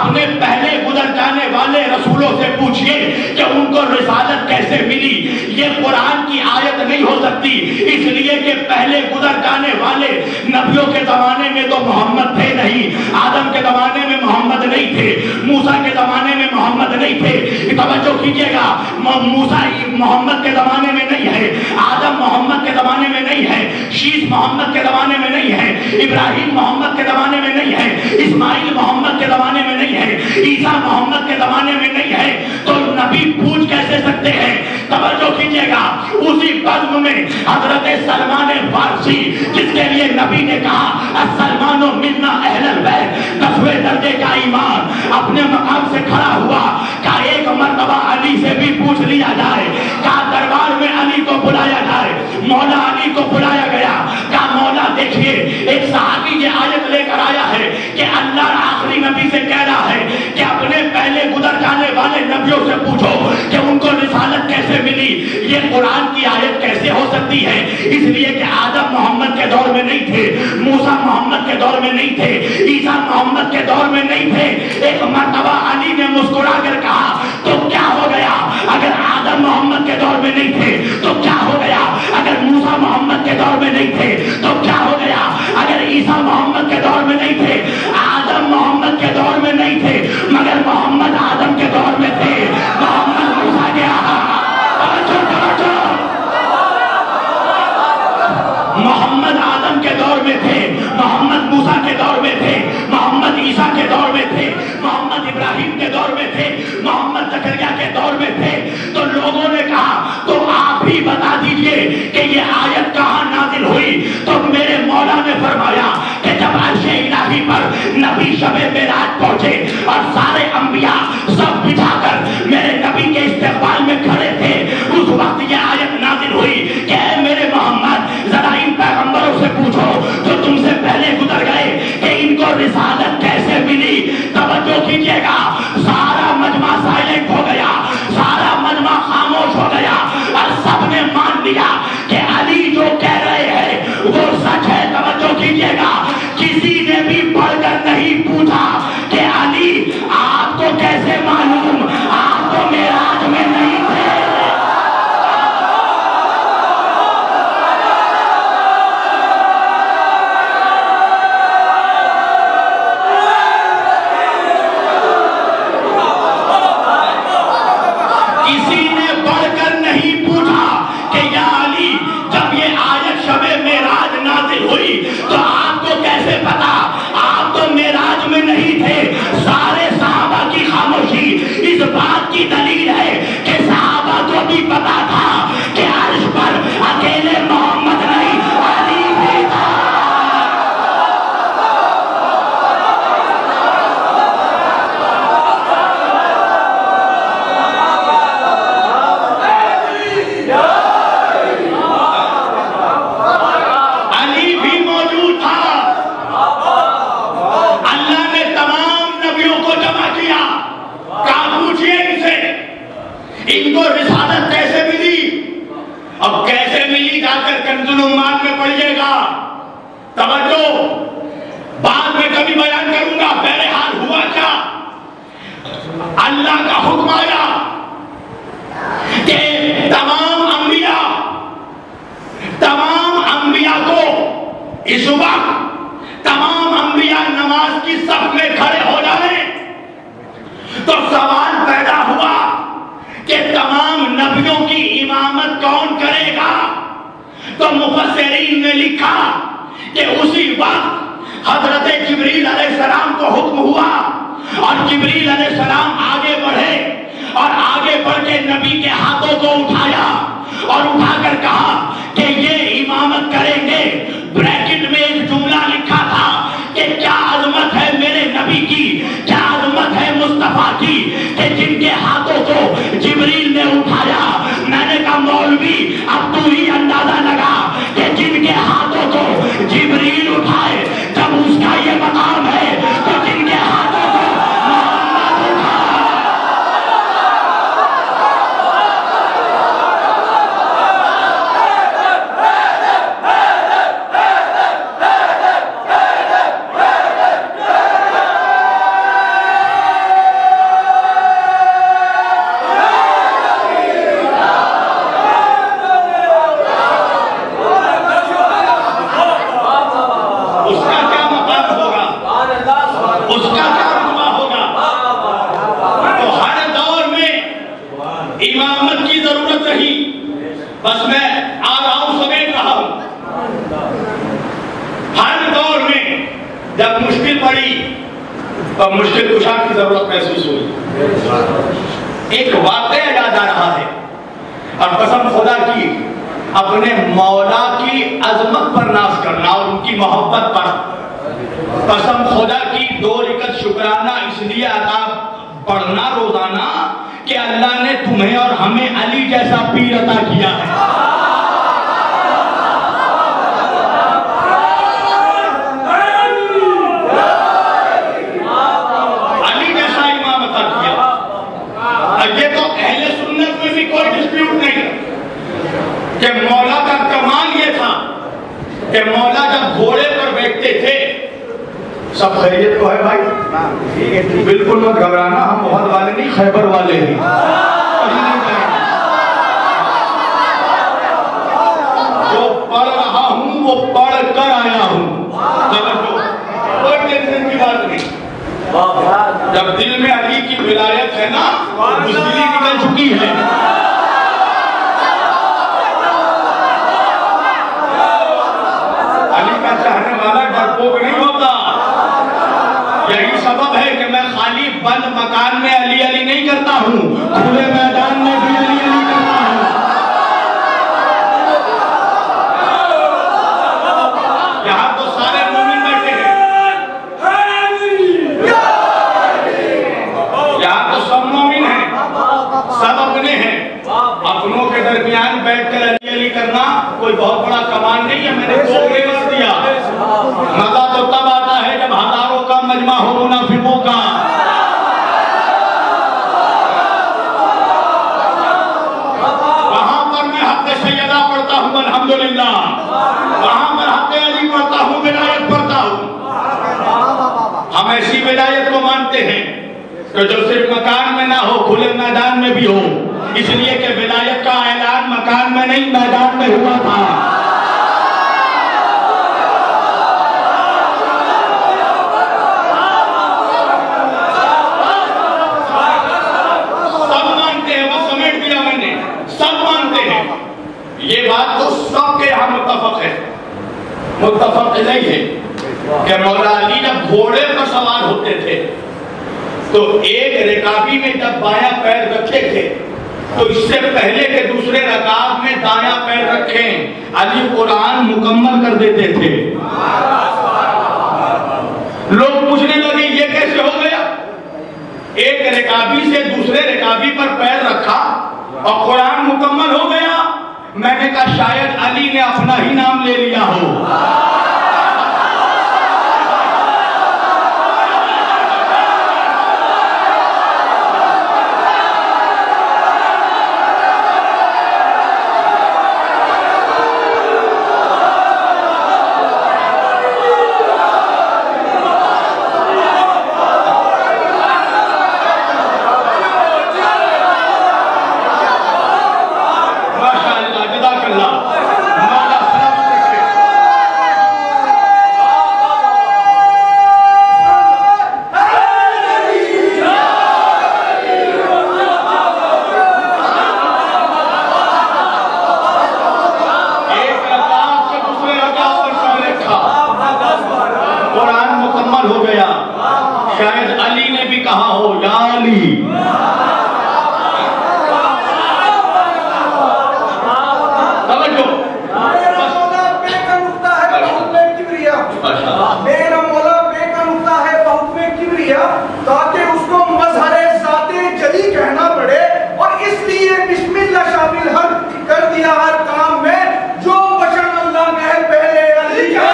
اپنے پہلے گزر جانے والے رسولوں سے پوچھئے کہ ان کو رسالت کیسے ملی. یہ قرآن کی آیت نہیں ہو سکتی، اس لیے کہ پہلے گزر جانے والے نبیوں کے زمانے میں تو محمد تھے نہیں. آدم کے زمانے میں محمد نہیں تھے، موسیٰ کے زمانے میں محمد نہیں تھے. توجہ کیجئے گا، موسیٰ محمد کے زمانے میں نہیں ہے، آدم محمد کے زمانے میں نہیں ہے، شیش محمد کے زمانے میں نہیں ہے، ابراہیم محمد کے زمانے میں نہیں ہے، اسماعیل محمد کے زمانے میں نہیں ہے، عیسیٰ محمد کے زمانے میں نہیں ہے. تو نبی پوچھ کیسے سکتے ہیں؟ توجہ کیجئے گا، اسی بزم میں حضرت سلمان فارسی جس کے لیے نبی نے کہا السلمان منا اہل البیت، 10ویں درجے کا ایمان، اپنے مقام سے کھڑا ہوا. کہا ایک مرتبہ علی سے بھی پوچھ لیا جائے. کہا دربار میں علی کو بلایا جائے. مولا علی کو بلایا گیا. کہا مولا دیکھیے، ایک صحابی یہ آیت لے کر آیا ہے کہ اللہ آخری نبی سے کہہ رہا ہے کہ اپنے پہلے گزر جانے والے نبیوں سے پوچھو کہ ان کو رسالت کیسے ملی. یہ قرآن کی آیت کیسے ہو سکتی ہے؟ اس لیے کہ آدم محمد کے دور میں نہیں تھے، موسیٰ محمد کے دور میں نہیں تھے، عیسیٰ محمد کے دور میں نہیں تھے. ایک مرتبہ علی نے مسکرا کر کہا تو کیا ہو گیا اگر آدم محمد کے دور میں نہیں تھے؟ تو کیا ہو گیا اگر موسیٰ محمد کے دور میں نہیں تھے؟ تو کیا ہو گیا اگر عیسیٰ محمد کے دور میں نہیں تھے؟ آدم محمد کے دور میں نہیں تھے مگر محمد آدم کے دور میں تھے. محمد موسیٰ کے محمد آدم کے دور میں تھے، محمد موسیٰ کے دور میں تھے، محمد عیسیٰ کے دور میں تھے، محمد ابراہیم کے دور میں تھے، محمد زکریا کے دور میں تھے. تو لوگوں نے کہا تو آپ ہی بتا دیجئے کہ یہ آیت کہاں نازل ہوئی. تو میرے مولا نے فرمایا کہ جب عرش الہی پر نبی شب معراج پہنچے اور سارے انبیاء سب بچھا کر میرے نبی کے استقبال میں کھڑے تھے، اس وقت یہ آیت نازل ہوئی کہ اے میرے محمد ذرا ان پیغمبروں سے پوچھو جو تم سے پہلے گزر گئے کہ ان کو رسالت کیسے ملی. توجہ کیجئے گا، سارا مجمع سائلنٹ ہو گیا، سارا مجمع خاموش ہو گیا اور سب نے مان لیا کہ علی جو کہہ رہے ہیں وہ سچ ہے. توجہ کیجئے گا، کسی نے بھی پڑھ کر نہیں پوچھا کہ علی آپ کو کیسے معلوم، آپ تو معراج میں نہیں تھے. کسی نے پڑھ کر نہیں پوچھا کہ یا علی جب یہ آیت شب معراج نازل ہوئی تو آپ کو کیسے پتا، آپ تو معراج میں نہیں تھے. سارے صحابہ کی خاموشی اس بات کی دلیل ہے کہ صحابہ کو بھی پتا تھا کہ عرش پر اکیلے محمد نہیں علی بھی تھا. علی بھی موجود تھا. اللہ نے تمام نبیوں کو جمع کیا. کہا پوچھئے ان سے ان کو رسالت کیسے ملی. اب کیسے ملی جا کر کنز الایمان میں پڑھیے گا. توجہ، بعد میں کبھی بیان کروں گا. بہرحال ہوا کیا، اللہ کا حکم آیا کہ تمام انبیاء کو اس وقت تمام انبیاء نماز کی صف میں کھڑے ہو جائیں. تو سوال پیدا ہوا کہ تمام نبیوں کی امامت کون کرے گا. تو مفسرین نے لکھا کہ اسی وقت حضرت جبریل علیہ السلام کو حکم ہوا اور جبریل علیہ السلام آگے بڑھے اور آگے بڑھ کے نبی کے ہاتھوں کو اٹھایا اور اٹھا کر کہا کہ یہ امامت کریں گے. بریکٹ میں ایک جملہ لکھا تھا کہ کیا عظمت ہے میرے نبی کی، کیا عظمت ہے مصطفیٰ کی کہ جن کے ہاتھوں کو جبریل نے اٹھایا. میں نے کہا مولوی اب تو ہی اندازہ لگا کہ جن کے ہاتھوں کو جبریل اٹھائے جب اس کا یہ مقام ہے تو جن کے ہاتھوں کو محمد اٹھائے. بس میں آ رہا ہوں، سمیٹ رہا ہوں۔ ہر دور میں جب مشکل پڑی تو مشکل کشا کی ضرورت محسوس ہوئی۔ ایک واقعہ یاد آ رہا ہے، اور قسم خدا کی اپنے مولا کی عظمت پر ناز کرنا اور ان کی محبت پر، قسم خدا کی 2 رکعت شکرانہ اس لیے ادا پڑھنا روزانہ کہ اللہ نے تمہیں اور ہمیں علی جیسا پیر عطا کیا ہے، علی جیسا امام عطا کیا۔ یہ تو اہل سنت میں بھی کوئی ڈسپیوٹ نہیں کہ مولا کا کمال یہ تھا کہ مولا جب گھوڑے پر بیٹھتے تھے، سب خیریت کو ہے بھائی؟ بالکل مت گھبرانا، ہم بہت والے نہیں، خیبر والے ہیں، جو پڑھ رہا ہوں وہ پڑھ کر آیا ہوں، کوئی ٹینشن کی بات نہیں۔ جب دل میں علی کی ولایت ہے نا، بزدلی نکل چکی ہے۔ علی کا چاہنے والا ڈرپوک نہیں ہوتا۔ یہی سبب ہے کہ میں خالی بند مکان میں علی علی نہیں کرتا ہوں، کھلے میدان میں بھی علی علی کرتا ہوں۔ یہاں تو سارے مومن بیٹھے ہیں، یہاں تو سب مومن ہیں، سب اپنے ہیں۔ اپنوں کے درمیان بیٹھ کر علی علی کرنا کوئی بہت بڑا کمال نہیں ہے۔ میں نے 2 ریورس دیا، مزہ تو تب آتا ہے جب ہزاروں کا مجمع ہو منافقوں کا۔ وہاں پر میں حق سیدہ پڑھتا ہوں الحمدللہ، وہاں پر حق علی پڑھتا ہوں، ولایت پڑھتا ہوں۔ ہم ایسی ولایت کو مانتے ہیں کہ جو صرف مکان میں نہ ہو، کھلے میدان میں بھی ہو، اس لیے کہ ولایت کا اعلان مکان میں نہیں میدان میں ہوا تھا۔ یہ بات تو سب کے یہاں متفق ہے، متفق نہیں ہے کہ مولا علی جب گھوڑے پر سوار ہوتے تھے تو ایک رکابی میں جب بایاں پیر رکھے تھے تو اس سے پہلے کہ دوسرے رکاب میں دایاں پیر رکھیں علی قرآن مکمل کر دیتے تھے۔ لوگ پوچھنے لگے یہ کیسے ہو گیا؟ ایک رکابی سے دوسرے رکابی پر پیر رکھا اور قرآن مکمل ہو گیا۔ میں نے کہا شاید علی نے اپنا ہی نام لے لیا ہو۔ شاید علی نے بھی کہا ہو یا علی۔ توجہ، میرا مولا بے کا نقطہ ہے بہت میں کبریا، تاکہ اس کو مظہر ذات جلی کہنا پڑے، اور اس لیے بسم اللہ شامل ہر کر دیا ہر کام میں، جو بشر اللہ کہے پہلے علی کا۔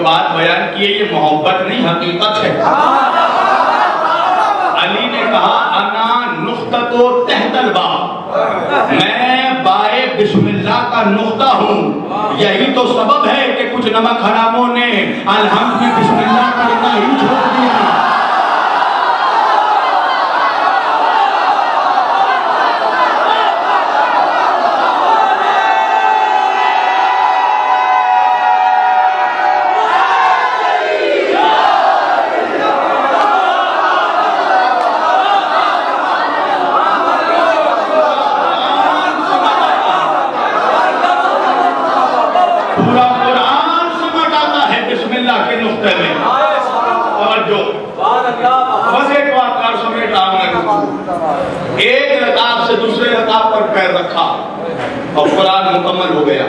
بات بیان کی ہے یہ محبت نہیں حقیقت ہے۔ علی نے کہا انا نقطۃ تحت الباب، میں بائے بسم اللہ کا نقطہ ہوں۔ یہی تو سبب ہے کہ کچھ نمک حراموں نے الحمد میں بسم اللہ پڑھنا ہی چھوڑ دیا۔ توجہ، بس ایک بات کار سمیٹ رہا ہوں، ایک رکعت سے دوسرے رکعت پر پیر رکھا اور قرآن مکمل ہو گیا.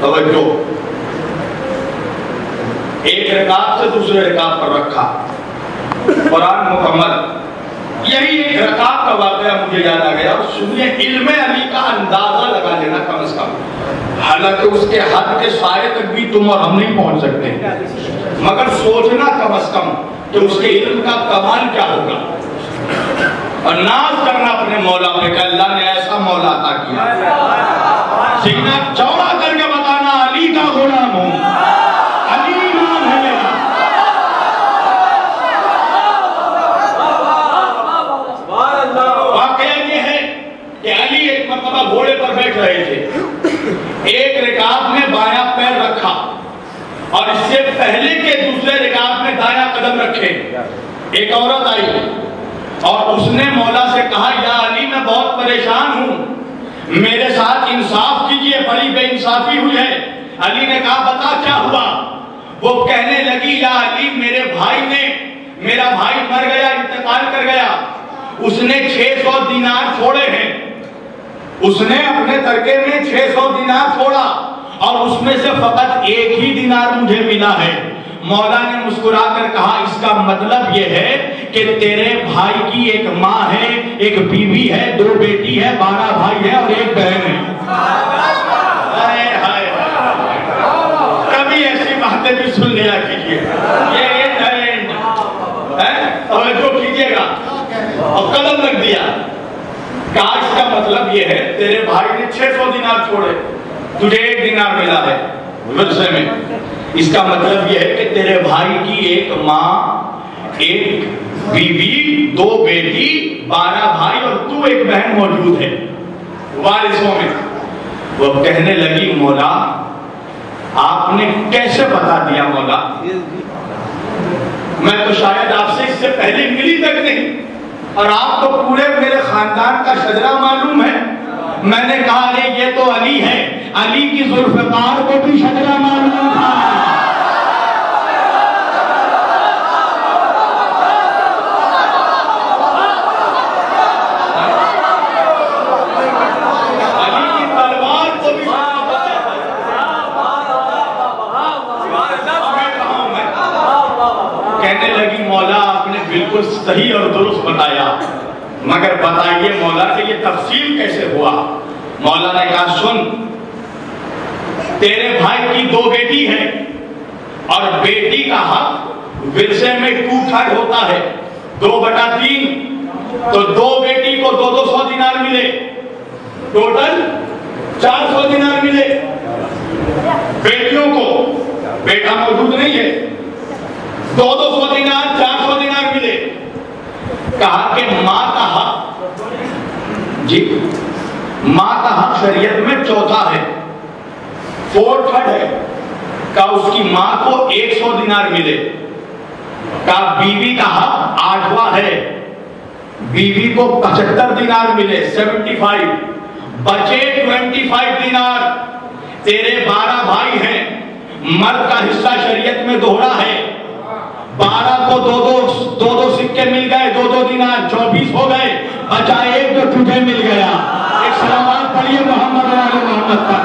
توجہ، ایک رکعت سے دوسرے رکعت پر رکھا، قرآن مکمل. یہی ایک رکعت کا واقعہ مجھے یاد آ گیا. سنیے، علم علی کا اندازہ لگا لینا کم از کم، حالانکہ اس کے حد کے سائے تک بھی تم اور ہم نہیں پہنچ سکتے، مگر سوچنا کم از کم کہ اس کے علم کا کمال کیا ہوگا، اور ناز کرنا اپنے مولا پہ کہ اللہ نے ایسا مولا عطا کیا. سینہ چوڑا کر کے بتانا علی کا غلام ہوں، علی نام ہے میرا. واقعہ یہ ہے کہ علی ایک مرتبہ گھوڑے پر بیٹھ رہے تھے، ایک رکعت میں بایاں پیر رکھا اور اس سے پہلے کے دوسرے رکعت میں دایاں قدم رکھے. ایک عورت آئی اور اس نے مولا سے کہا، یا علی میں بہت پریشان ہوں، میرے ساتھ انصاف کیجئے، بڑی بے انصافی ہوئی ہے. علی نے کہا، بتا کیا ہوا؟ وہ کہنے لگی، یا علی میرا بھائی مر گیا، انتقال کر گیا، اس نے 600 دینار چھوڑے ہیں. اس نے اپنے ترکے میں 600 دینار چھوڑا اور اس میں سے فقط ایک ہی دینار مجھے ملا ہے. مولا نے مسکرا کر کہا، اس کا مطلب یہ ہے کہ تیرے بھائی کی ایک ماں ہے، ایک بیوی ہے، 2 بیٹی ہے، 12 بھائی ہے اور 1 بہن ہے. کبھی ایسی باتیں بھی سن لیا کیجیے، یہ توجہ کیجیے گا. اور قدم رکھ دیا، کہا اس کا مطلب یہ ہے تیرے بھائی نے 600 دینار چھوڑے، تجھے 1 دینار ملا ہے ورثے میں. اس کا مطلب یہ ہے کہ تیرے بھائی کی 1 ماں، 1 بیوی، 2 بیٹی، 12 بھائی اور تو 1 بہن موجود ہے وارثوں میں. وہ کہنے لگی، مولا آپ نے کیسے بتا دیا؟ مولا میں تو شاید آپ سے اس سے پہلے ملی تک نہیں، اور آپ کو پورے میرے خاندان کا شجرہ معلوم ہے. میں نے کہا، یہ تو علی ہے، علی کی ذوالفقار کو بھی شجرہ معلوم تھا. علی کی تلوار کو بھی کہنے لگی، مولا آپ نے بالکل صحیح اور درست بتایا، مگر بتائیے مولا کہ یہ تفصیل کیسے ہوا؟ مولا نے کہا، سن، تیرے بھائی کی 2 بیٹی ہے اور بیٹی کا حق ورثے میں 2/3 ہوتا ہے، 2/3، تو 2 بیٹی کو 200 دینار ملے، ٹوٹل 400 دینار ملے. بیٹیوں کو، بیٹا موجود نہیں ہے، 200 دینار، 400 دینار ملے. کہا کہ ماں کا حق، جی ماں کا حق شریعت میں 4تھا ہے، 4/3 ہے. کہا اس کی ماں کو 100 دینار ملے. کہا بیوی کا حق 8واں ہے، بیوی کو 75 دینار ملے، 75، بچے 25 دینار. تیرے 12 بھائی ہیں، مرد کا حصہ شریعت میں دوہرا ہے، 12 کو 2 سکے مل گئے، 2 دینار، 24 ہو گئے، بچا 1 جو تجھے مل گیا. ایک سلامات پڑھیے محمد و آل محمد پر.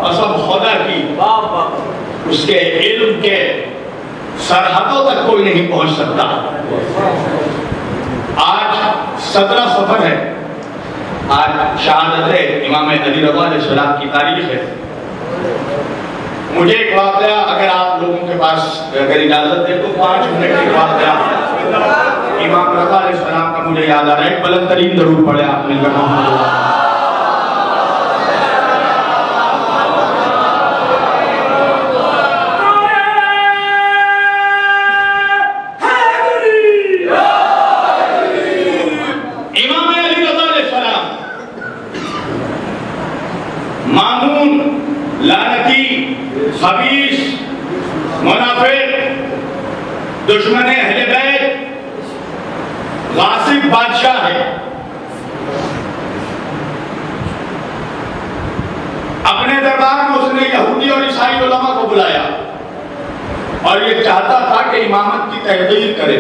قسم خدا کی، اس کے علم کے سرحدوں تک کوئی نہیں پہنچ سکتا. آج 17 صفر ہے، آج شہادت امام علی رضا علیہ السلام کی تاریخ ہے. مجھے ایک واقعہ، اگر آپ لوگوں کے پاس اگر اجازت دے تو 5 منٹ ایک واقعہ امام رضا علیہ السلام کا مجھے یاد آ رہا ہے. ایک بلند ترین درود پڑھے آپ مل کر محمد. لعنتی، خبیث، منافق، دشمن اہل بیت، غاصب بادشاہ ہے. یہودی اور عیسائی علماء کو بلایا اور یہ چاہتا تھا کہ امامت کی تحقیق کرے.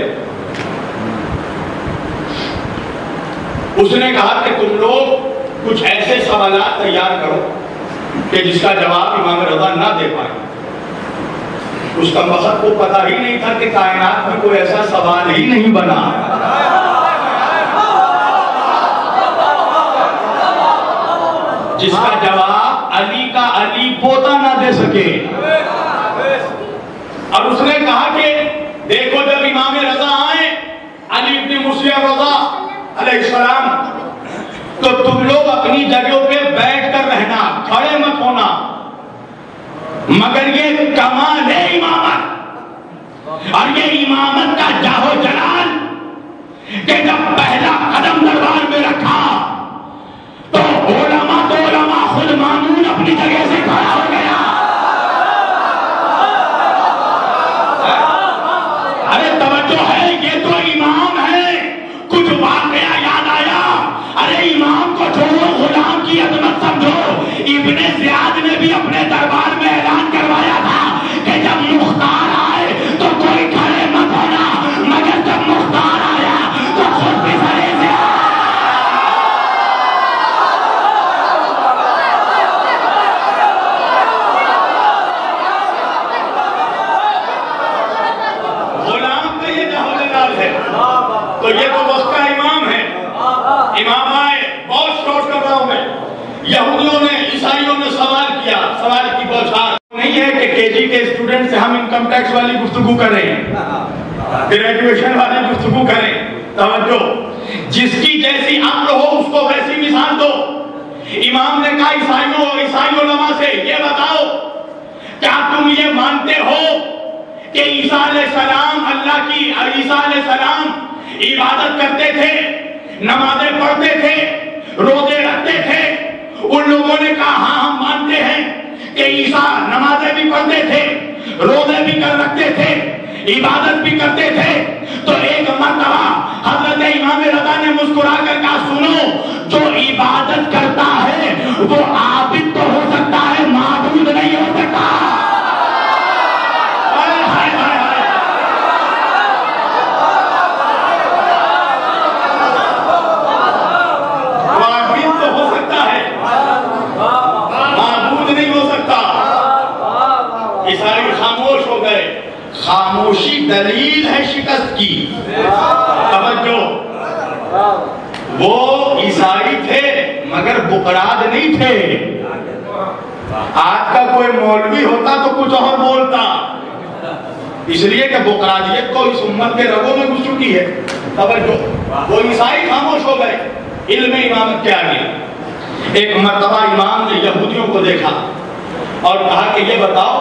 اس نے کہا کہ تم لوگ کچھ ایسے سوالات تیار کرو کہ جس کا جواب امام رضا نہ دے پائے. اس کا وقت کو پتہ ہی نہیں تھا کہ کائنات میں کوئی ایسا سوال ہی نہیں بنا جس کا جواب علی کا علی پوتا نہ دے سکے. اور اس نے کہا کہ دیکھو جب امام رضا آئے علی ابن موسی رضا علیہ السلام تو تم لوگ اپنی جگہوں پہ بیٹھ کر رہنا، کھڑے مت ہونا. مگر یہ کمال ہے امامت اور یہ امامت کا جاہو جلال کہ جب پہلا قدم دربار میں رکھا تو علماء خود مامون اپنی جگہ سے کھڑا ہو گیا. ارے توجہ ہے، یہ تو امام ہے. کچھ واقعہ یاد آیا، ارے امام کو چھوڑو، غلام کی عظمت سمجھو. ابن زیاد نے بھی اپنے دربار میں اعلان کروایا تھا کہ جب مختار آئے تو کوئی کھڑے مت ہونا، مگر جب مختار آیا تو خود بھی کھڑے سے غلام کا یہ جہو جلال ہے. تو یہ تو وقت کا امام ہے. امام آئے، بہت شورٹ کر رہا ہوں میں. یہودیوں نے عیسائیوں نے سوال کیا، سوال کی بوچھار نہیں ہے کہ کے جی کے اسٹوڈنٹ سے ہم انکم ٹیکس والی گفتگو کر رہے ہیں، گریجویشن والی گفتگو کریں. توجہ، جس کی جیسی عقل ہو اس کو ویسی مثال دو. امام نے کہا عیسائی علماء سے یہ بتاؤ کیا تم یہ مانتے ہو کہ عیسیٰ علیہ السلام اللہ کی عیسیٰ علیہ السلام عبادت کرتے تھے، نمازیں پڑھتے تھے، روزے رکھتے تھے؟ ان لوگوں نے کہا ہاں ہم مانتے ہیں کہ عیسیٰ نمازیں بھی پڑھتے تھے، روزے بھی رکھتے تھے، عبادت بھی کرتے تھے. تو ایک مرتبہ حضرت امام رضا نے مسکرا کر کہا سنو، جو عبادت کرتا ہے وہ عابد تو ہو سکتا ہے، معبود نہیں ہو سکتا. خاموشی دلیل ہے شکست کی. توجہ، وہ عیسائی تھے مگر بقراد نہیں تھے. آج کا کوئی مولوی ہوتا تو کچھ اور بولتا، اس لیے کہ بقرادیت کو اس امت کے رگوں میں گھس چکی ہے. توجہ، وہ عیسائی خاموش ہو گئے علم امامت کے آگے. ایک مرتبہ امام نے یہودیوں کو دیکھا اور کہا کہ یہ بتاؤ،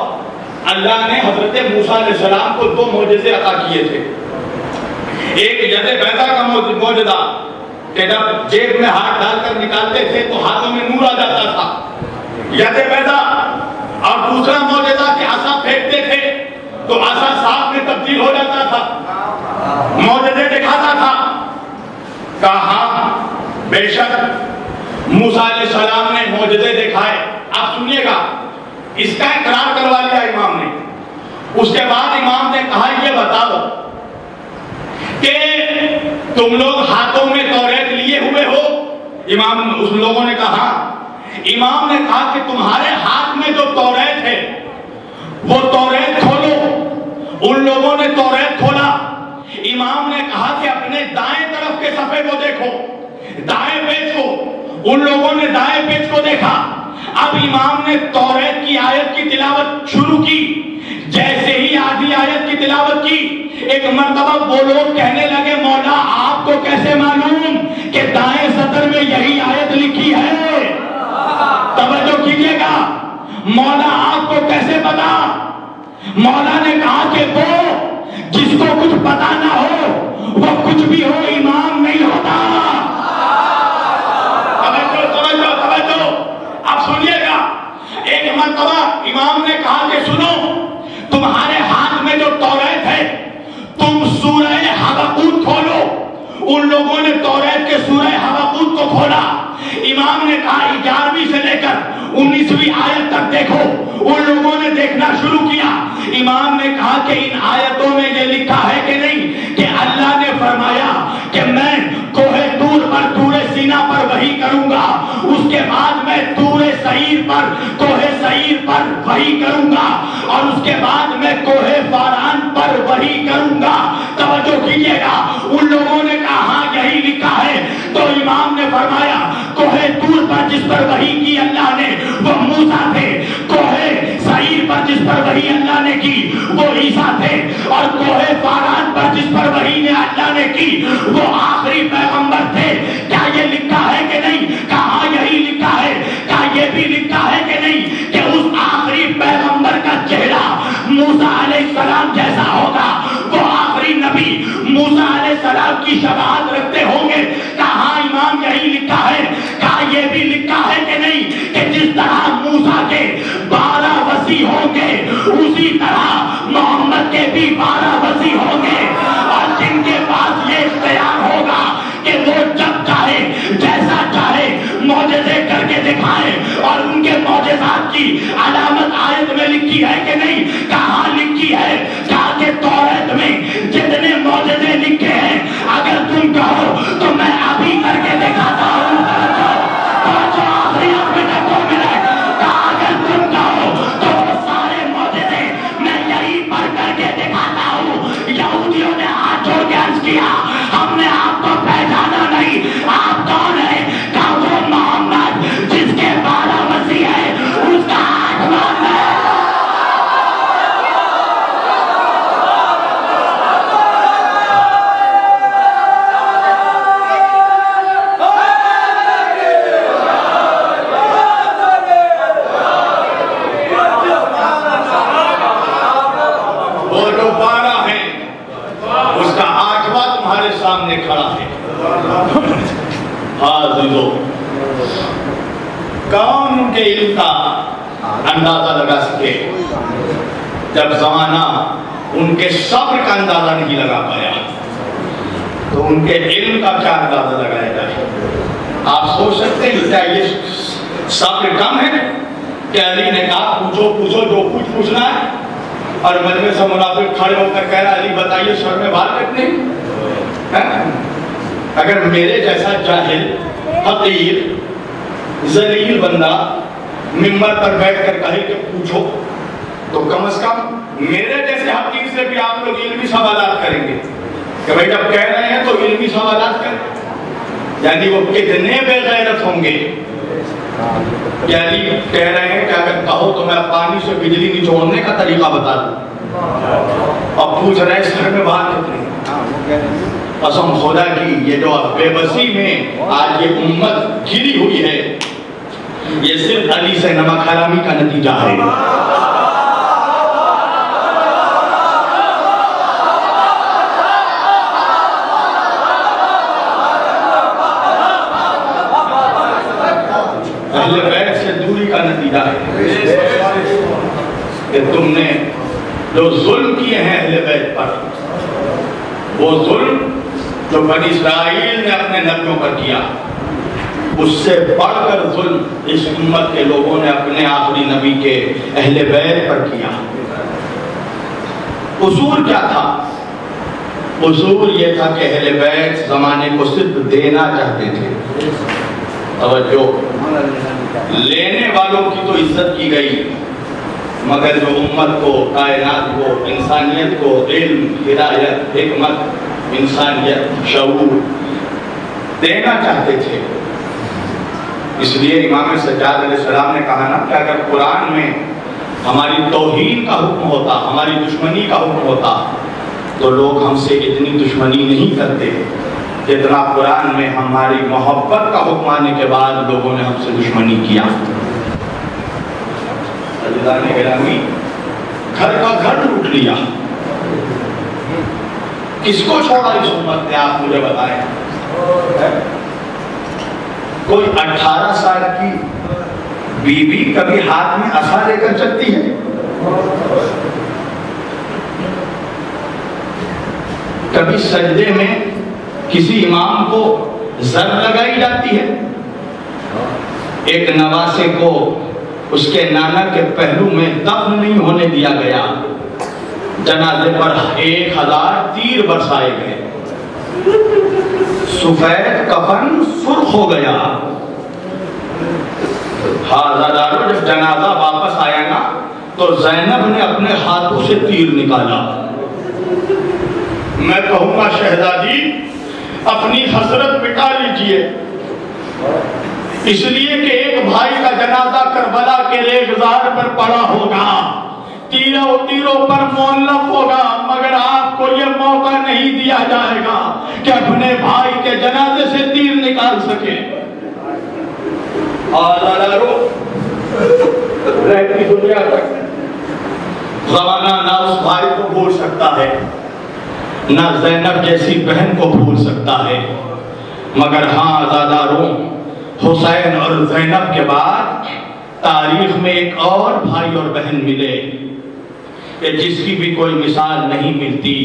اللہ نے حضرت موسیٰ علیہ السلام کو 2 معجزے عطا کیے تھے. ایک ید بیضا کا معجزہ کہ جب جیب میں ہاتھ ڈال کر نکالتے تھے تو ہاتھوں میں نور آ جاتا تھا، ید بیضا. اور دوسرا معجزہ کہ عصا پھینکتے تھے تو عصا سانپ میں تبدیل ہو جاتا تھا. معجزے دکھاتا تھا. کہا بے شک موسیٰ علیہ السلام نے معجزے دکھائے. آپ سنیے گا، اس کا اقرار کروا لیا امام نے. اس کے بعد امام نے کہا یہ بتاؤ کہ تم لوگ ہاتھوں میں توریت لیے ہوئے ہو؟ اس لوگوں نے کہا. امام نے کہا کہ تمہارے ہاتھ میں جو توریت ہے وہ توریت کھولو. ان لوگوں نے توریت کھولا. امام نے کہا کہ اپنے دائیں طرف کے صفحے کو دیکھو، دائیں پیج کو. ان لوگوں نے دائیں پیج کو دیکھا. اب امام نے توریت کی آیت کی تلاوت شروع کی. جیسے ہی آدھی آیت کی تلاوت کی، ایک مرتبہ وہ لوگ کہنے لگے مولا آپ کو کیسے معلوم کہ دائیں سطر میں یہی آیت لکھی ہے؟ توجہ کیجئے گا، مولا آپ کو کیسے پتا؟ مولا نے کہا کہ وہ جس کو کچھ پتا نہ ہو وہ کچھ بھی ہو امام نہیں ہوتا. اب سنیے گا، ایک مرتبہ امام نے کہا کہ سنو، تمہارے ہاتھ میں جو توریت ہے تم سورہ حبقوق کھولو. ان لوگوں نے توریت کے سورہ حبقوق کو کھولا. امام نے کہا 11ویں سے لے کر 19ویں آیت تک دیکھو. ان لوگوں نے دیکھنا شروع کیا. امام نے کہا کہ ان آیتوں میں یہ لکھا ہے کہ نہیں کہ اللہ نے فرمایا کہ میں کوہ طور پر طور سینا پر وحی کروں گا, اس کے بعد میں طور سعیر پر کوہ سعیر پر وحی کروں گا, اور اس کے بعد میں کوہ فاران پر وحی کروں گا. توجہ کیجئے گا. ان لوگوں نے کہا ہاں یہی لکھا ہے. تو امام نے فرمایا کوہ طور پر جس پر وحی کی اللہ نے وہ موسیٰ تھے, کوہ سعیر پر جس پر وحی اللہ نے کی وہ عیسیٰ تھے, اور کوہ فاران پر جس پر وحی نے اللہ نے کی وہ آخری پیغمبر تھے. کیا یہ لکھا ہے کہ نہیں؟ کہاں یہی لکھا ہے. کیا یہ بھی لکھا ہے کہ نہیں کہ اس آخری پیغمبر کا چہرہ موسیٰ علیہ السلام جیسا ہوگا, وہ آخری نبی موسیٰ علیہ السلام کی شباہت رکھتے ہوں گے. کہاں امام یہی لکھا ہے. کہاں یہ بھی لکھا ہے کہ نہیں کہ جس طرح موسیٰ کے 12 وصی ہوں گے اسی طرح محمد کے بھی 12 وصی ہوں گے, اور جن کے پاس یہ اختیار ہوگا کہ وہ جب چاہے جیسا چاہے معجزے کر کے دکھائے. اور ان کے معجزات کی علامت آیت میں لکھی ہے کہ نہیں؟ کہاں لکھی ہے؟ کہا کہ توریت میں جتنے معجزے لکھے ہیں اگر تم کہو تو میں ابھی کر کے دکھاتا ہوں. ہم نے آپ کو پہچانا نہیں, آپ کون ہیں؟ کہا وہ محمد جس کے 12 وصی ہے اس کا 8واں ہے. وہ جو 12 ہیں اس کا 8واں تمہارے سامنے کھڑا ہے. عزیزو, کون ان کے علم کا اندازہ لگا سکے جب زمانہ ان کے صبر کا اندازہ نہیں لگا پایا تو ان کے علم کا کیا اندازہ لگایا جائے؟ آپ سوچ سکتے ہیں کیا یہ صبر کم ہے کہ علی نے کہا پوچھو پوچھو جو کچھ پوچھنا ہے, اور مجمع سے منافق کھڑے ہو کر کہہ رہا علی بتائیے سر میں بال کٹنے. اگر میرے جیسا جاہل حقیر ذلیل بندہ منبر پر بیٹھ کر کہے کہ پوچھو تو کم از کم میرے جیسے حقیر سے بھی آپ لوگ علمی سوالات کریں گے کہ بھائی جب کہہ رہے ہیں تو علمی سوالات کریں. یعنی وہ کتنے بے غیرت ہوں گے. یعنی کہہ رہے ہیں کہ اگر کہو تو میں پانی سے بجلی نچوڑنے کا طریقہ بتا دوں, اور پوچھ رہے سر میں بات کتنی. قسم خدا کی یہ جو بے بسی میں آج یہ امت گری ہوئی ہے یہ صرف علی سے نمک حرامی کا نتیجہ ہے. اہل بیت سے دوری کا نتیجہ ہے کہ تم نے جو ظلم کیے ہیں اہل بیت پر, وہ ظلم جو بنی اسرائیل نے اپنے نبیوں پر کیا اس سے بڑھ کر ظلم اس امت کے لوگوں نے اپنے آخری نبی کے اہل بیت پر کیا. قصور کیا تھا؟ قصور یہ تھا کہ اہل بیت زمانے کو صرف دینا چاہتے تھے. توجہ, لینے والوں کی تو عزت کی گئی مگر جو امت کو, کائنات کو, انسانیت کو علم, ہدایت, حکمت, انسانیت, شعور دینا چاہتے تھے. اس لیے امام سجاد علیہ السلام نے کہا نا کہ اگر قرآن میں ہماری توہین کا حکم ہوتا, ہماری دشمنی کا حکم ہوتا تو لوگ ہم سے اتنی دشمنی نہیں کرتے جتنا قرآن میں ہماری محبت کا حکم آنے کے بعد لوگوں نے ہم سے دشمنی کیا. عزیزان گرامی, گھر کا گھر لوٹ لیا. کس کو چھوڑا اس امت نے, آپ مجھے بتائیں. کوئی 18 سال کی بیوی کبھی ہاتھ میں عصا لے کر چلتی ہے؟ کبھی سجدے میں کسی امام کو زر لگائی جاتی ہے؟ ایک نواسے کو اس کے نانا کے پہلو میں دفن نہیں ہونے دیا گیا، جنازے پر 1000 تیر برسائے گئے، سفید کفن سرخ ہو گیا۔ حاضرارو جب جنازہ واپس آیا نا تو زینب نے اپنے ہاتھوں سے تیر نکالا۔ میں کہوں گا شہزادی اپنی حسرت مٹا لیجئے، اس لیے کہ ایک بھائی کا جنازہ کربلا کے ریگزار پر پڑا ہوگا، تیروں پر معلق ہوگا، مگر آپ کو یہ موقع نہیں دیا جائے گا کہ اپنے بھائی کے جنازے سے تیر نکال سکے۔ رہتی دنیا تک زمانہ نہ اس بھائی کو بھول سکتا ہے، نہ زینب جیسی بہن کو بھول سکتا ہے، مگر ہاں عزاداروں، حسین اور زینب کے بعد تاریخ میں ایک اور بھائی اور بہن ملے کہ جس کی بھی کوئی مثال نہیں ملتی۔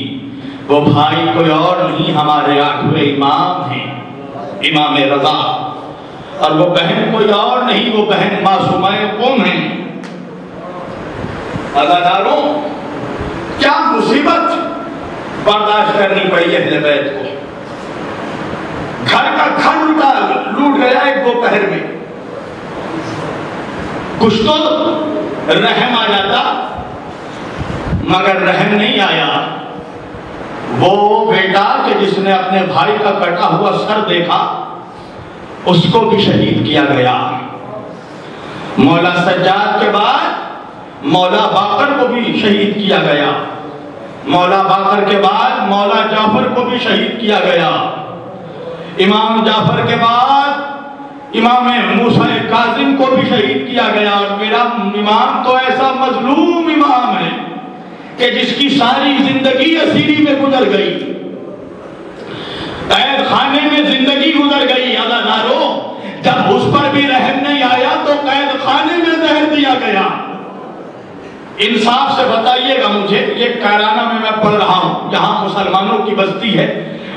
وہ بھائی کوئی اور نہیں، ہمارے 8ویں امام ہیں، امام رضا، اور وہ بہن کوئی اور نہیں، وہ بہن معصومہ قوم ہیں۔ عزاداروں، کیا مصیبت برداشت کرنی پڑی اہل بیت کو۔ گھر کا گھر لوٹ گیا ایک دوپہر میں، کچھ تو رحم آ جاتا مگر رحم نہیں آیا۔ وہ بیٹا کہ جس نے اپنے بھائی کا کٹا ہوا سر دیکھا اس کو بھی شہید کیا گیا۔ مولا سجاد کے بعد مولا باقر کو بھی شہید کیا گیا، مولا باقر کے بعد مولا جعفر کو بھی شہید کیا گیا، امام جعفر کے بعد امام موسیٰ کاظم کو بھی شہید کیا گیا۔ اور میرا امام تو ایسا مظلوم امام ہے کہ جس کی ساری زندگی اسیری میں گزر گئی، قید خانے میں زندگی گزر گئی۔ عزادارو، جب اس پر بھی رحم نہیں آیا تو قید خانے میں زہر دیا گیا۔ انصاف سے بتائیے گا مجھے، یہ کیرانہ میں پڑھ رہا ہوں، یہاں مسلمانوں کی بستی ہے،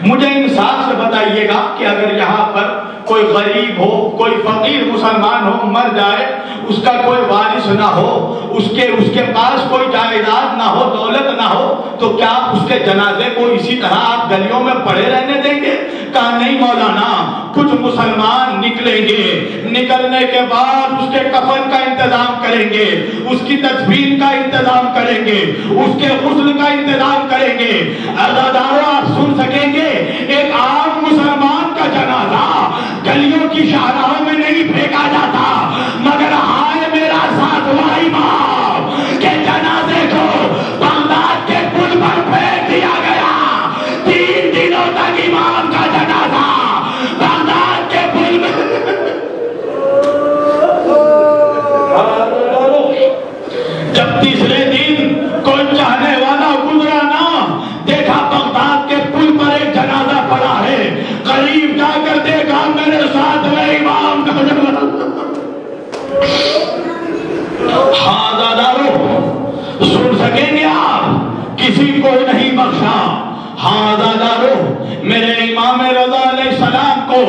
مجھے انصاف سے بتائیے گا کہ اگر یہاں پر کوئی غریب ہو، کوئی فقیر مسلمان ہو، مر جائے، اس کا کوئی وارث نہ ہو، اس کے پاس کوئی جائیداد نہ ہو، دولت نہ ہو، تو کیا اس کے جنازے کو اسی طرح آپ گلیوں میں پڑے رہنے دیں گے؟ کہا نہیں مولانا، کچھ مسلمان نکلیں گے، نکلنے کے بعد اس کے کفن کا انتظام کریں گے، اس کی تدفین کا انتظام کریں گے، اس کے غسل کا انتظام کریں گے۔ عزادارو، آپ سن سکیں گے ایک عام مسلمان کا جنازہ گلیوں کی شاہراہوں میں نہیں پھینکا جاتا، مگر ہائے میرا ساتواں امام کے جنازے کو بغداد کے پل پر پھینک دیا گیا۔ 3 دنوں تک امام کا جنازہ بغداد کے پل میں جب تیسرے دن کوئی چاہنے والا گزرا نا، دیکھا بغداد کے پل پر ایک جنازہ پڑا ہے، قریب جا کر دیکھا میرے ساتھ میں امام کا جنازہ۔ ہاں دادارو، سن سکیں گے آپ، کسی کو نہیں بخشا۔ ہاں دادارو، میرے امام رضا علیہ السلام کو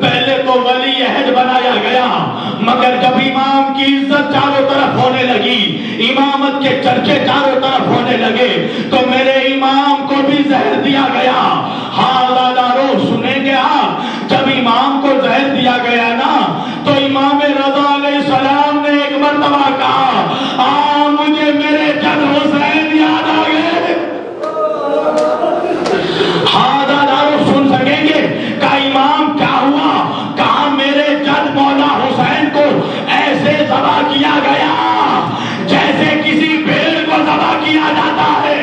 پہلے تو ولی عہد بنایا گیا، مگر جب امام کی عزت چاروں طرف ہونے لگی، امامت کے چرچے چاروں طرف ہونے لگے، تو میرے امام کو بھی زہر دیا گیا۔ ہاں دادارو، سنیں گے آپ، جب امام کو زہر دیا گیا نا تو امام رضا علیہ السلام نے ایک مرتبہ کہا، مجھے میرے جد حسین یاد آ گئے۔ ہاں دادارو، سن سکیں گے کہ امام کیا ہوا؟ کہا میرے جد مولا حسین کو ایسے ذبح کیا گیا جیسے کسی بھیڑ کو ذبح کیا جاتا ہے۔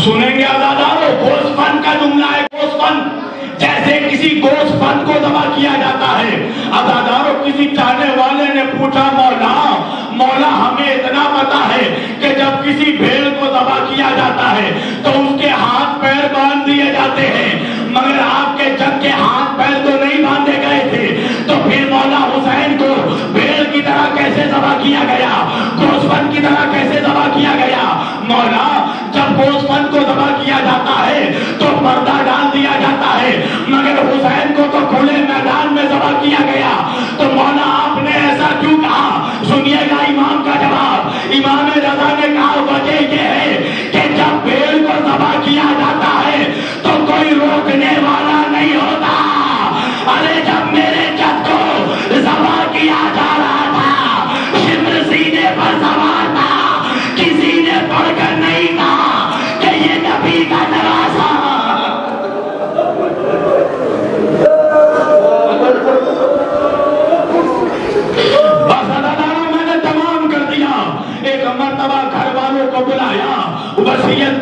سنیں گے عزادارو، گوشت فن کا جملہ ہے، گوشت فن، جیسے کسی گوشت فن کو ذبح کیا جاتا ہے۔ عزادارو، کسی چاہنے والے نے پوچھا مولا ہمیں اتنا پتا ہے کہ جب کسی بھیڑ کو ذبح کیا جاتا ہے تو اس کے ہاتھ پیر باندھ دیے جاتے ہیں، مگر آپ کے جد کے ہاتھ پیر تو نہیں باندھے گئے تھے، تو پھر مولا حسین کو بھیڑ کی طرح کیسے ذبح کیا گیا، گوشت فن کی طرح کیسے ذبح کیا گیا؟ مولا، جب گوشت فن کو ذبح کیا جاتا ہے تو پردہ ڈال دیا جاتا ہے، مگر حسین کو تو کھلے میدان میں ذبح کیا گیا، تو مولا آپ نے ایسا کیوں کہا؟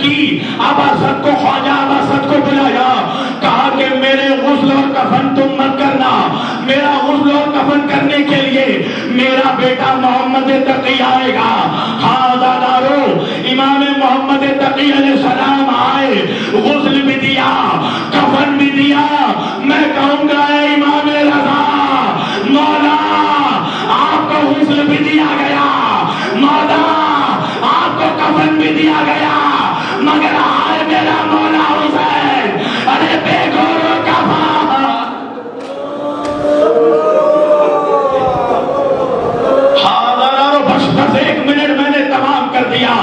کی اب اسد کو خواجہ اب اسد کو بلایا, کہا کہ میرے غسل اور کفن تم مت کرنا, میرا غسل اور کفن کرنے کے لیے میرا بیٹا محمد تقی آئے گا. حاضرو امام محمد تقی علیہ السلام آئے, غسل بھی دیا, کفن بھی دیا. میں کہوں گا اے امام رضا, مولا آپ کو غسل بھی دیا گیا, مولا آپ کو کفن بھی دیا گیا, مگر آئے میرا مولا حسین, ارے بے گورو کفن. حاضرو بس ایک منٹ میں نے تمام کر دیا.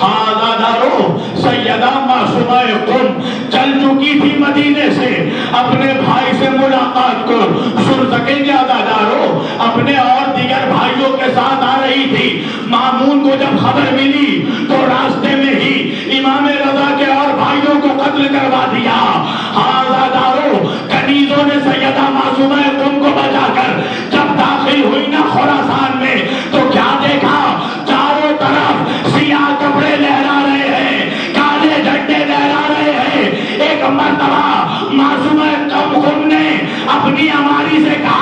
حاضرو سیدہ معصومہ قم چل چکی تھی مدینے سے, اپنے بھائی سے ملاقات کو سن سکیں گے عزادارو, اپنے اور دیگر بھائیوں کے ساتھ آ رہی تھی. مامون کو جب خبر ملی تو راستے میں ہی امام رضا کے اور بھائیوں کو قتل کروا دیا. عزادارو کنیزوں نے سیدہ معصومہ قم کو بچا کر جب داخل ہوئی نا خراسان میں تو کیا دیکھا, چاروں طرف سیاہ کپڑے لہرا رہے ہیں, کالے جھنڈے لہرا رہے ہیں. ایک مرتبہ معصومہ قم نے اپنی اماری سے کہا